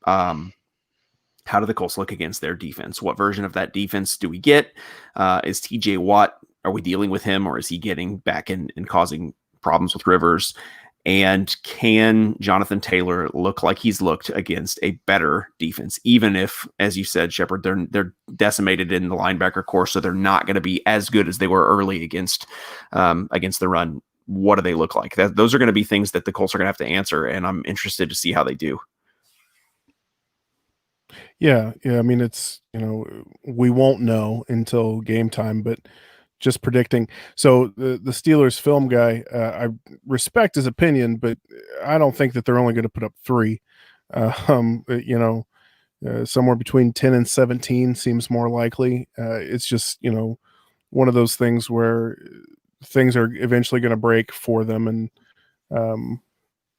how do the Colts look against their defense? What version of that defense do we get? Is TJ Watt, are we dealing with him, or is he getting back and causing problems with Rivers? And can Jonathan Taylor look like he's looked against a better defense, even if, as you said, Shepard, they're decimated in the linebacker core, so they're not going to be as good as they were early against the run. What do they look like? Those are going to be things that the Colts are going to have to answer, and I'm interested to see how they do. Yeah. I mean, it's, we won't know until game time, but just predicting. So the Steelers film guy, I respect his opinion, but I don't think that they're only going to put up 3. Somewhere between 10 and 17 seems more likely. It's just, one of those things where things are eventually going to break for them. And,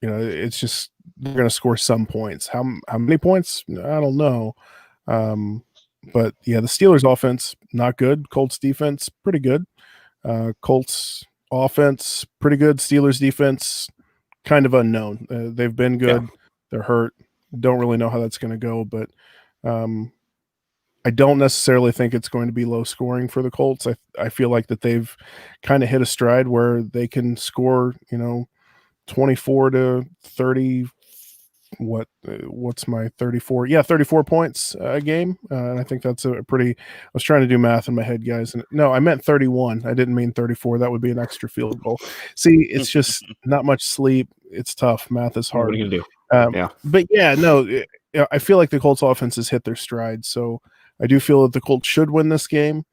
it's just, they're going to score some points. How many points? I don't know. But yeah, the Steelers offense, not good. Colts defense, pretty good. Colts offense, pretty good. Steelers defense, kind of unknown. They've been good. Yeah. They're hurt. Don't really know how that's going to go, but I don't necessarily think it's going to be low scoring for the Colts. I feel like that they've kind of hit a stride where they can score, 24 to 30. What's my 34? Yeah, 34 points a game. And I think that's a pretty, I was trying to do math in my head, guys. And no, I meant 31. I didn't mean 34. That would be an extra field goal. See, it's just not much sleep. It's tough. Math is hard. What are you going to do? Yeah. But yeah, no, I feel like the Colts offense has hit their stride. So I do feel that the Colts should win this game.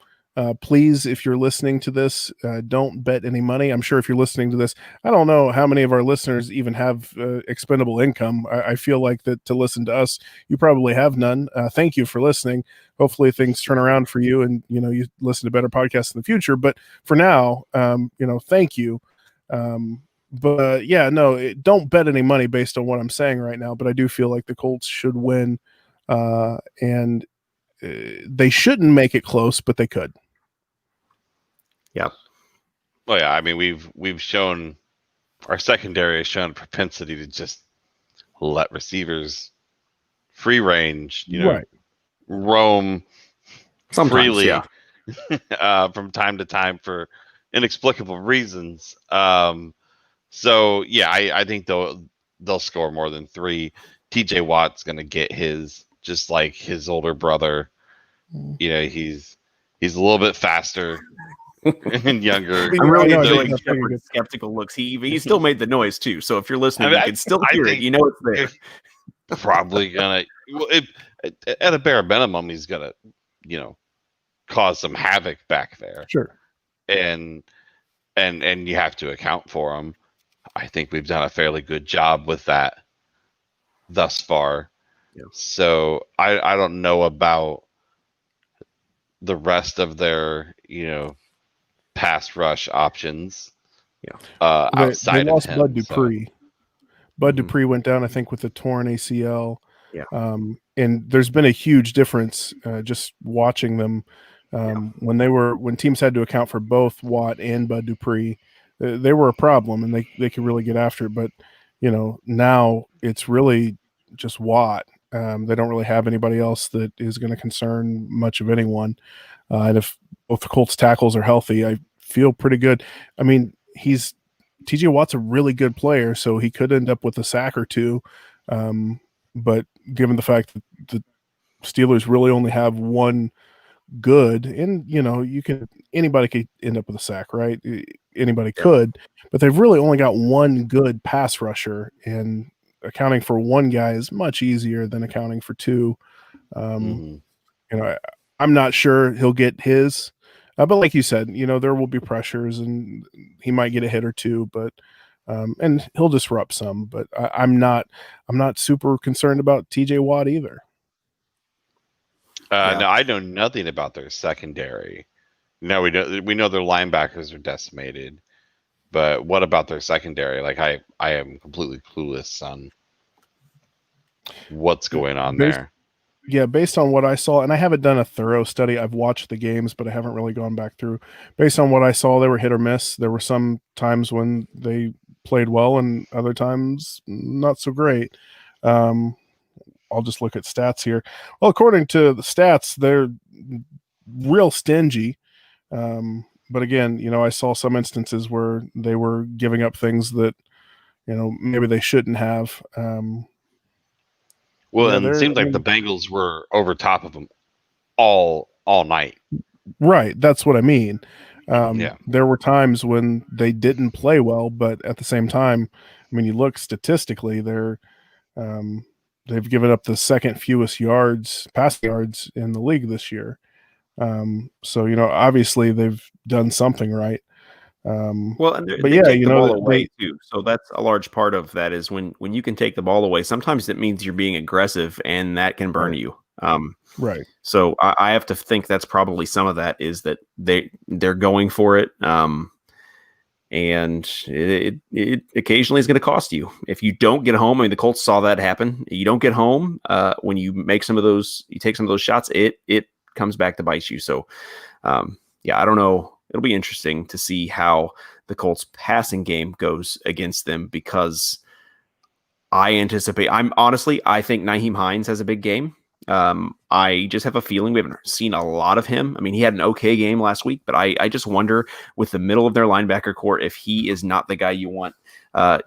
Please, if you're listening to this, don't bet any money. I'm sure if you're listening to this, I don't know how many of our listeners even have expendable income. I feel like that to listen to us, you probably have none. Thank you for listening. Hopefully things turn around for you and, you listen to better podcasts in the future. But for now, thank you. But yeah, no, don't bet any money based on what I'm saying right now. But I do feel like the Colts should win and they shouldn't make it close, but they could. Yeah. Well, yeah. I mean, we've shown our secondary has shown a propensity to just let receivers free range, right. roam Sometimes, freely yeah. From time to time for inexplicable reasons. So yeah, I think they'll score more than 3. TJ Watt's going to get his, just like his older brother. He's a little bit faster and younger. I'm really enjoying Shepard's skeptical looks. He still made the noise too. So if you're listening, you can still hear it. It's there. Probably gonna, at a bare minimum, he's gonna, cause some havoc back there. Sure. And you have to account for him. I think we've done a fairly good job with that thus far. Yeah. So I don't know about the rest of their, pass rush options. Yeah. Outside they lost of him, Bud Dupree. Bud Dupree went down, I think, with a torn ACL. Yeah. And there's been a huge difference just watching them when teams had to account for both Watt and Bud Dupree. They were a problem, and they could really get after it. But now it's really just Watt. They don't really have anybody else that is going to concern much of anyone. And if both the Colts tackles are healthy, I feel pretty good. I mean, TJ Watt's a really good player, so he could end up with a sack or 2. But given the fact that the Steelers really only have one good, and anybody could end up with a sack, right? Anybody could, but they've really only got one good pass rusher, and accounting for one guy is much easier than accounting for 2. I'm not sure he'll get his, but like you said, there will be pressures, and he might get a hit or 2, but and he'll disrupt some. But I'm not super concerned about TJ Watt either. No, I know nothing about their secondary. No, we know their linebackers are decimated, but what about their secondary? Like I am completely clueless on what's going on there. Yeah, based on what I saw, and I haven't done a thorough study. I've watched the games, but I haven't really gone back through. Based on what I saw, they were hit or miss. There were some times when they played well and other times not so great. I'll just look at stats here. Well, according to the stats, they're real stingy. But again, I saw some instances where they were giving up things that, maybe they shouldn't have. Well, and it seemed like the Bengals were over top of them all night. Right. That's what I mean. There were times when they didn't play well, but at the same time, I mean, you look statistically, they've given up the second fewest passing yards in the league this year. So, obviously they've done something right. Well, and they take the ball away too. So that's a large part of that is when you can take the ball away, sometimes it means you're being aggressive and that can burn you. Right. So I have to think that's probably some of that is that they're going for it. And it occasionally is going to cost you if you don't get home. I mean, the Colts saw that happen. You don't get home when you take some of those shots. It comes back to bite you. So, I don't know. It'll be interesting to see how the Colts passing game goes against them because I think Nyheim Hines has a big game. I just have a feeling we haven't seen a lot of him. I mean, he had an okay game last week, but I just wonder with the middle of their linebacker core, if he is not the guy you want,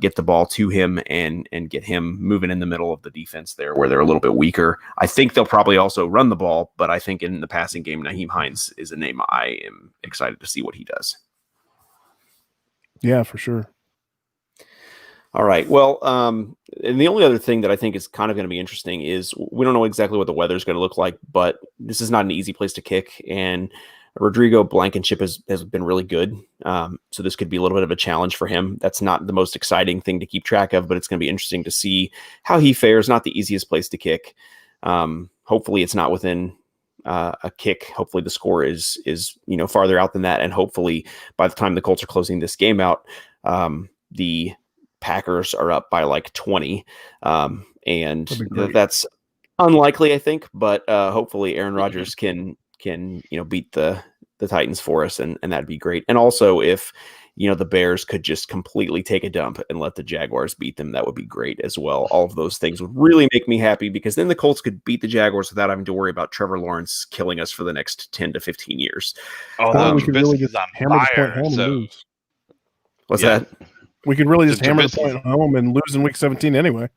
get the ball to him and get him moving in the middle of the defense there where they're a little bit weaker. I think they'll probably also run the ball, but I think in the passing game, Nyheim Hines is a name I am excited to see what he does. Yeah, for sure. All right. Well, and the only other thing that I think is kind of going to be interesting is we don't know exactly what the weather is going to look like, but this is not an easy place to kick. And Rodrigo Blankenship has been really good. So this could be a little bit of a challenge for him. That's not the most exciting thing to keep track of, but it's going to be interesting to see how he fares. Not the easiest place to kick. Hopefully it's not within a kick. Hopefully the score is farther out than that. And hopefully by the time the Colts are closing this game out, the Packers are up by like 20. And that's unlikely, I think, but hopefully Aaron Rodgers can beat the Titans for us. And that'd be great. And also if, the Bears could just completely take a dump and let the Jaguars beat them, that would be great as well. All of those things would really make me happy because then the Colts could beat the Jaguars without having to worry about Trevor Lawrence killing us for the next 10 to 15 years. We could really just hammer the point home and lose. What's that? We could really just hammer the point home and lose in week 17 anyway.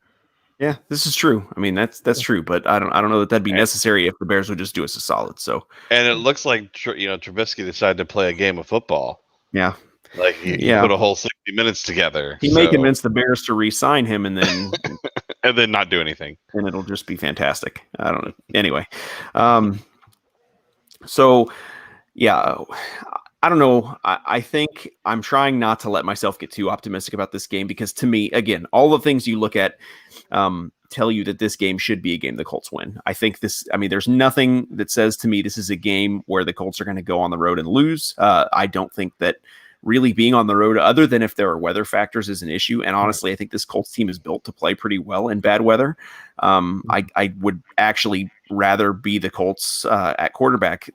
Yeah, this is true. I mean, that's true, but I don't know that that'd be necessary if the Bears would just do us a solid. So, and it looks like Trubisky decided to play a game of football. Yeah, like he put a whole 60 minutes together. He may convince the Bears to re-sign him, and then and then not do anything, and it'll just be fantastic. I don't know. Anyway, so yeah. I don't know. I think I'm trying not to let myself get too optimistic about this game because to me, again, all the things you look at tell you that this game should be a game the Colts win. I think there's nothing that says to me this is a game where the Colts are going to go on the road and lose. I don't think that really being on the road, other than if there are weather factors, is an issue. And honestly, I think this Colts team is built to play pretty well in bad weather. I would actually rather be the Colts at quarterback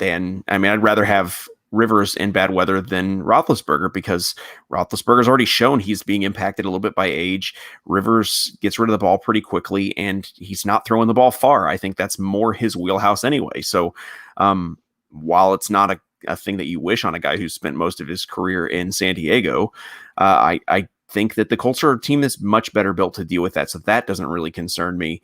I'd rather have Rivers in bad weather than Roethlisberger because Roethlisberger's already shown he's being impacted a little bit by age. Rivers gets rid of the ball pretty quickly and he's not throwing the ball far. I think that's more his wheelhouse anyway. So while it's not a thing that you wish on a guy who's spent most of his career in San Diego, I think that the Colts are a team that's much better built to deal with that. So that doesn't really concern me.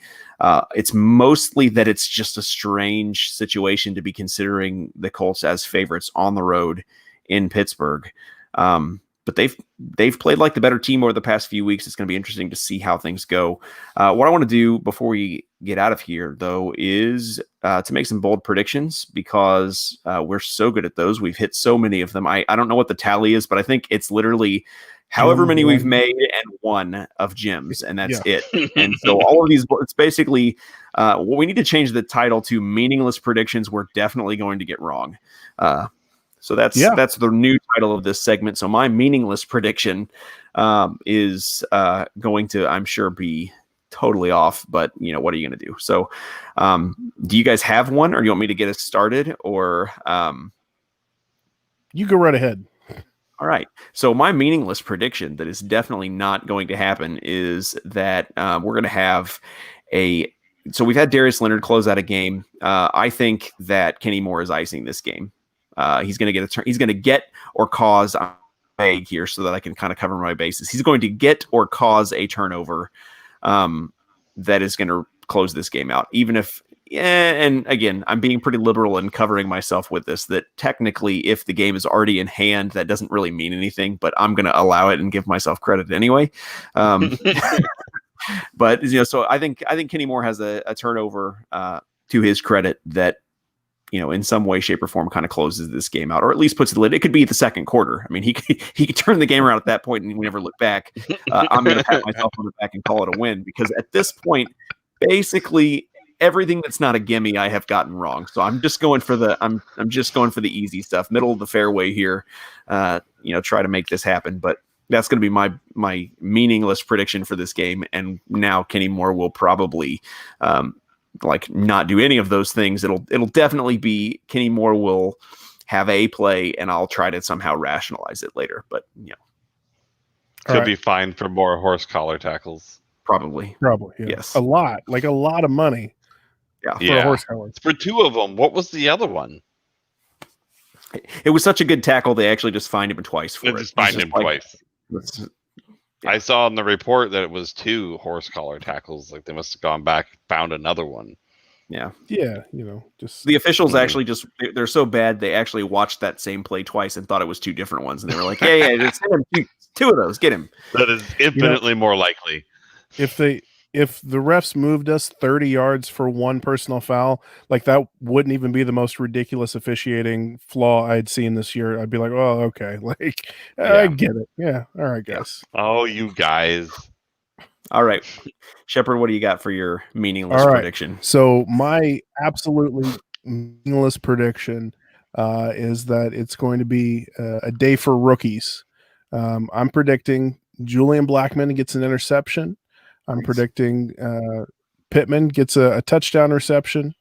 It's mostly that it's just a strange situation to be considering the Colts as favorites on the road in Pittsburgh. But they've played like the better team over the past few weeks. It's going to be interesting to see how things go. What I want to do before we get out of here, though, is to make some bold predictions because we're so good at those. We've hit so many of them. I don't know what the tally is, but I think it's literally however many we've made and one of Jim's, and that's it. And so all of these, it's basically what we need to change the title to meaningless predictions we're definitely going to get wrong. So that's the new title of this segment. So my meaningless prediction is going to, I'm sure, be totally off. But what are you going to do? So, do you guys have one, or do you want me to get us started, or? You go right ahead. All right. So my meaningless prediction that is definitely not going to happen is that we're going to have so we've had Darius Leonard close out a game. I think that Kenny Moore is icing this game. He's going to get he's going to get or cause vague here so that I can kind of cover my bases. He's going to get or cause a turnover that is going to close this game out, even if. And again, I'm being pretty liberal in covering myself with this, that technically if the game is already in hand, that doesn't really mean anything, but I'm going to allow it and give myself credit anyway. But so I think Kenny Moore has a turnover to his credit that, in some way, shape, or form kind of closes this game out, or at least puts the lid. It could be the second quarter. I mean, he could turn the game around at that point and we never look back. I'm going to pat myself on the back and call it a win, because at this point, basically everything that's not a gimme I have gotten wrong. So I'm just going for the easy stuff, middle of the fairway here. Try to make this happen, but that's going to be my meaningless prediction for this game. And now Kenny Moore will probably not do any of those things. It'll definitely be Kenny Moore will have a play, and I'll try to somehow rationalize it later. But he'll be fined for more horse collar tackles. Probably. Yeah. Yes. A lot of money. Yeah. For a horse collar. For two of them. What was the other one? It was such a good tackle, they actually just fined him twice for it. Just fined him twice. Yeah. I saw in the report that it was 2 horse collar tackles. Like they must have gone back, found another one. Yeah. Yeah. Just the officials actually they're so bad they actually watched that same play twice and thought it was 2 different ones, and they were like, "Yeah, just send him 2 of those, get him." That is infinitely more likely. If the refs moved us 30 yards for one personal foul, like that wouldn't even be the most ridiculous officiating flaw I'd seen this year. I'd be like, oh, okay. Like, I get it. Yeah. All right, guys. Oh, you guys. All right. Shepard, what do you got for your meaningless prediction? So my absolutely meaningless prediction is that it's going to be a day for rookies. I'm predicting Julian Blackmon gets an interception. I'm predicting Pittman gets a touchdown reception,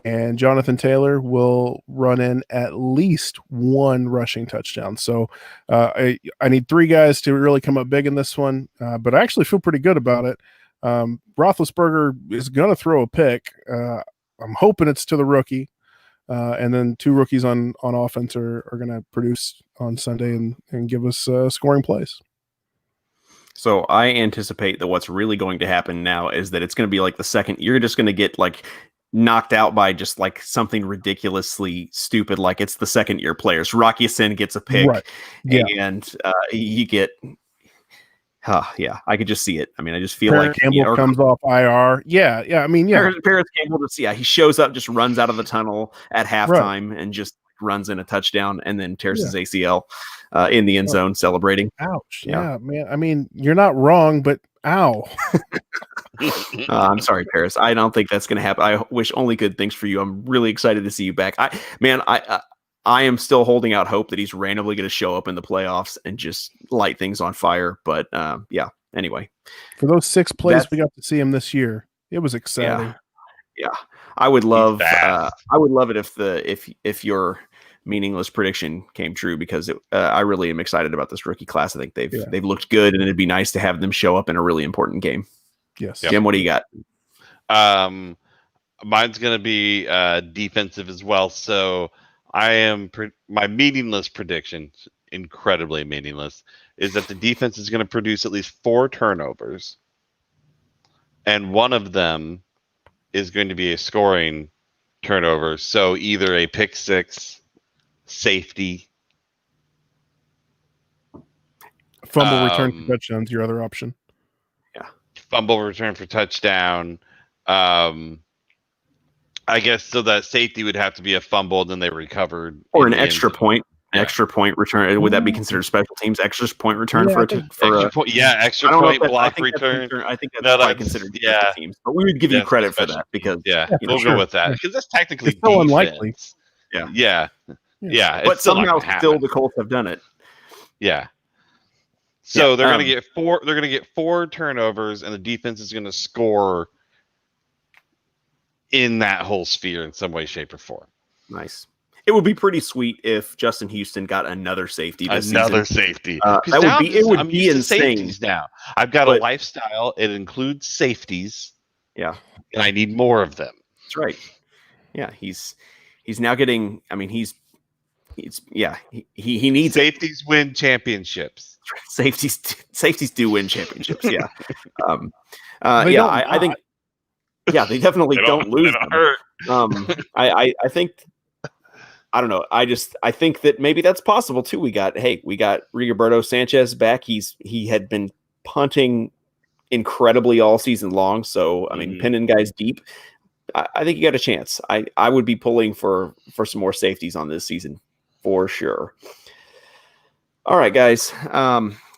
and Jonathan Taylor will run in at least 1 rushing touchdown. So I need 3 guys to really come up big in this one, but I actually feel pretty good about it. Roethlisberger is going to throw a pick. I'm hoping it's to the rookie, and then 2 rookies on offense are going to produce on Sunday and give us scoring plays. So I anticipate that what's really going to happen now is that it's going to be like the second. You're just going to get knocked out by just something ridiculously stupid, like it's the second year players. Rocky Sin gets a pick, right. Yeah. And you get. I could just see it. I mean, I just feel Parris Campbell comes off IR. Yeah. I mean, Parris Campbell he shows up, just runs out of the tunnel at halftime, and just runs in a touchdown, and then tears his ACL in the end zone celebrating. Ouch. Yeah, man. I mean, you're not wrong, but ow. I'm sorry, Parris. I don't think that's going to happen. I wish only good things for you. I'm really excited to see you back. I am still holding out hope that he's randomly going to show up in the playoffs and just light things on fire. But anyway. For those 6 plays we got to see him this year, it was exciting. Yeah. I would love it if your meaningless prediction came true, because I really am excited about this rookie class. I think they've looked good, and it'd be nice to have them show up in a really important game. Yes. Jim, what do you got? Mine's going to be defensive as well. So I am my meaningless prediction, incredibly meaningless, is that the defense is going to produce at least 4 turnovers, and one of them is going to be a scoring turnover. So either a pick 6, safety, fumble return for touchdowns, your other option. Yeah. Fumble return for touchdown. I guess so that safety would have to be a fumble, and then they recovered. Or an extra point. Extra point return. Would that be considered special teams? Extra point return extra point block return. I think that's probably considered special teams. But we would give you credit for that, because we'll go with that, because that's technically so unlikely. Yeah. Yeah, but it's still not somehow gonna still happen. the Colts have done it. Yeah. So Yeah, they're gonna get four. They're gonna get 4 turnovers, and the defense is gonna score in that whole sphere in some way, shape, or form. Nice. It would be pretty sweet if Justin Houston got another safety this Another season. safety. That would be I'm used to insane. safeties now. I've got a lifestyle. It includes safeties. Yeah, and I need more of them. that's right. Yeah, he's now getting. I mean, he needs safeties win championships. Safeties do win championships. Yeah, I think. Yeah, they definitely don't lose them. I think. I don't know. I think that maybe that's possible too. We got Rigoberto Sanchez back. He had been punting incredibly all season long. So I mean, pinning guys deep. I think you got a chance. I would be pulling for some more safeties on this season for sure. All right, guys.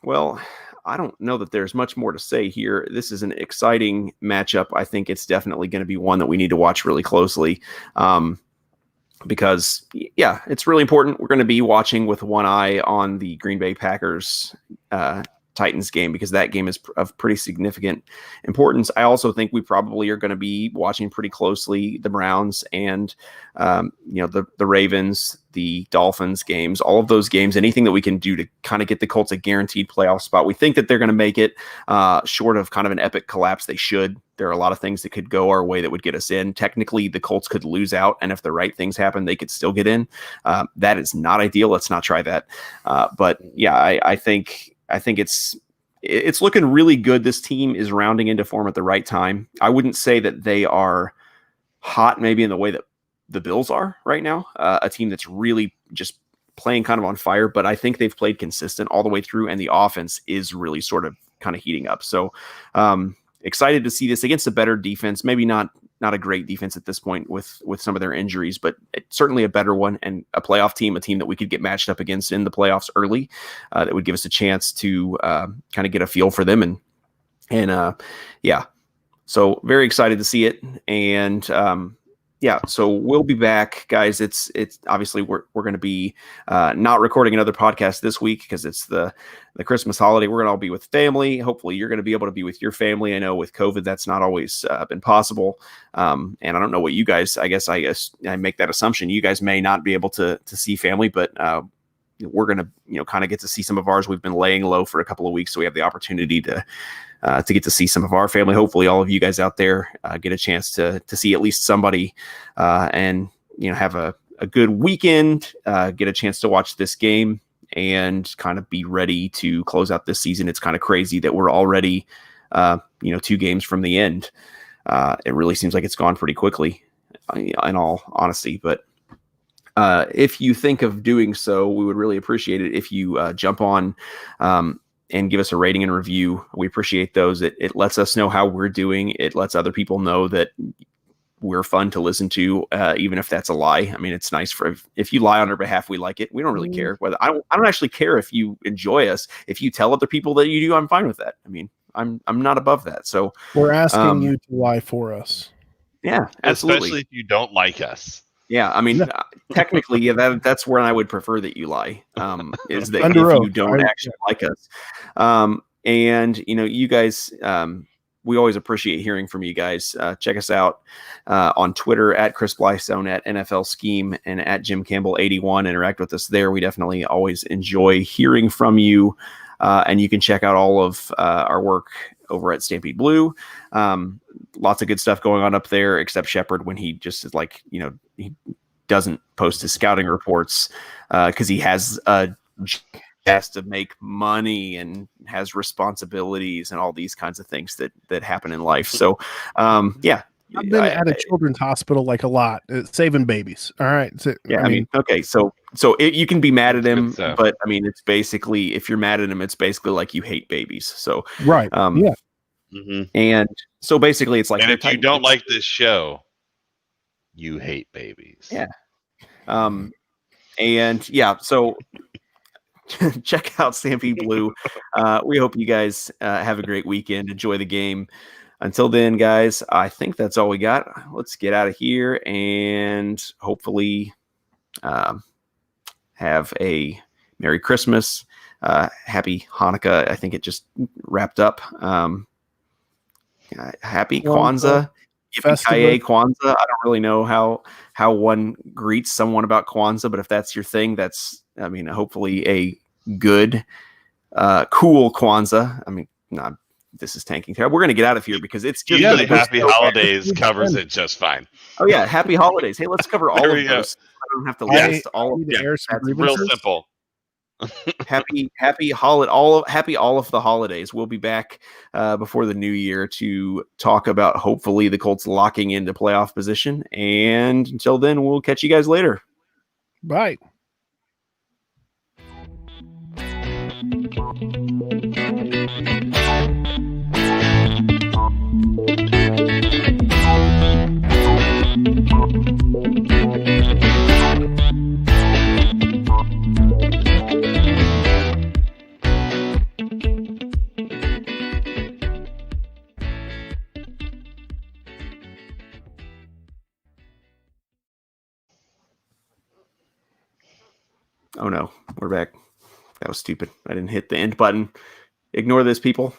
Well, I don't know that there's much more to say here. This is an exciting matchup. I think it's definitely going to be one that we need to watch really closely. Because it's really important. We're going to be watching with one eye on the Green Bay Packers Titans game, because that game is of pretty significant importance. I also think we probably are going to be watching pretty closely the Browns and the Ravens, the Dolphins games, all of those games, anything that we can do to kind of get the Colts a guaranteed playoff spot. We think that they're going to make it, short of kind of an epic collapse. They should. There are a lot of things that could go our way that would get us in. Technically, the Colts could lose out, and if the right things happen, they could still get in. That is not ideal. Let's not try that. But yeah, I think it's looking really good. This team is rounding into form at the right time. I wouldn't say that they are hot, maybe in the way that the Bills are right now, a team that's really just playing kind of on fire, but I think they've played consistent all the way through, and the offense is really sort of kind of heating up. So excited to see this against a better defense, maybe not a great defense at this point with some of their injuries, but certainly a better one, and a playoff team, a team that we could get matched up against in the playoffs early, that would give us a chance to kind of get a feel for them. And so very excited to see it. And so we'll be back, guys. It's obviously we're going to be not recording another podcast this week because it's the Christmas holiday. We're going to all be with family. Hopefully you're going to be able to be with your family. I know with COVID, that's not always been possible. And I don't know what you guys, I guess I make that assumption. You guys may not be able to see family, but we're going to, kind of get to see some of ours. We've been laying low for a couple of weeks, so we have the opportunity to get to see some of our family. Hopefully all of you guys out there get a chance to see at least somebody and, have a good weekend, get a chance to watch this game and kind of be ready to close out this season. It's kind of crazy that we're already, 2 games from the end. It really seems like it's gone pretty quickly in all honesty, but if you think of doing so, we would really appreciate it if you jump on and give us a rating and review. We appreciate those. It lets us know how we're doing. It lets other people know that we're fun to listen to, even if that's a lie. I mean, it's nice if you lie on our behalf, we like it. We don't really care whether I don't actually care if you enjoy us. If you tell other people that you do, I'm fine with that. I mean, I'm not above that. So we're asking you to lie for us. Yeah, absolutely. Especially if you don't like us. Yeah, I mean, technically, that's where I would prefer that you lie. Is that Under if oath, you don't actually like us, and you guys, we always appreciate hearing from you guys. Check us out on Twitter at Chris Blystone, at NFL Scheme, and at Jim Campbell 81. Interact with us there. We definitely always enjoy hearing from you, and you can check out all of our work over at Stampede Blue. Lots of good stuff going on up there, except Shepard when he just is like, he doesn't post his scouting reports because he has to make money and has responsibilities and all these kinds of things that happen in life. So, I've been at a children's hospital like a lot, saving babies. All right. So, I mean, okay. So you can be mad at him, but I mean, it's basically, if you're mad at him, it's basically like you hate babies. So, right. Yeah. Mm-hmm. And so basically it's like, and if you don't like this show, you hate babies. Yeah. So check out Stampede Blue. We hope you guys have a great weekend. Enjoy the game. Until then, guys, I think that's all we got. Let's get out of here and hopefully have a Merry Christmas, Happy Hanukkah. I think it just wrapped up. Happy Kwanzaa. Yippee Kwanzaa. I don't really know how one greets someone about Kwanzaa, but if that's your thing, hopefully a good, cool Kwanzaa. I mean, nah, this is tanking terrible. We're going to get out of here because it's just Happy Holidays covers it just fine. Oh yeah, Happy Holidays. Hey, let's cover all of those. I don't have to list all of them. That's real simple. happy all of the holidays. We'll be back before the new year to talk about hopefully the Colts locking into playoff position. And until then, we'll catch you guys later. Bye. Oh no, we're back. That was stupid. I didn't hit the end button. Ignore this, people.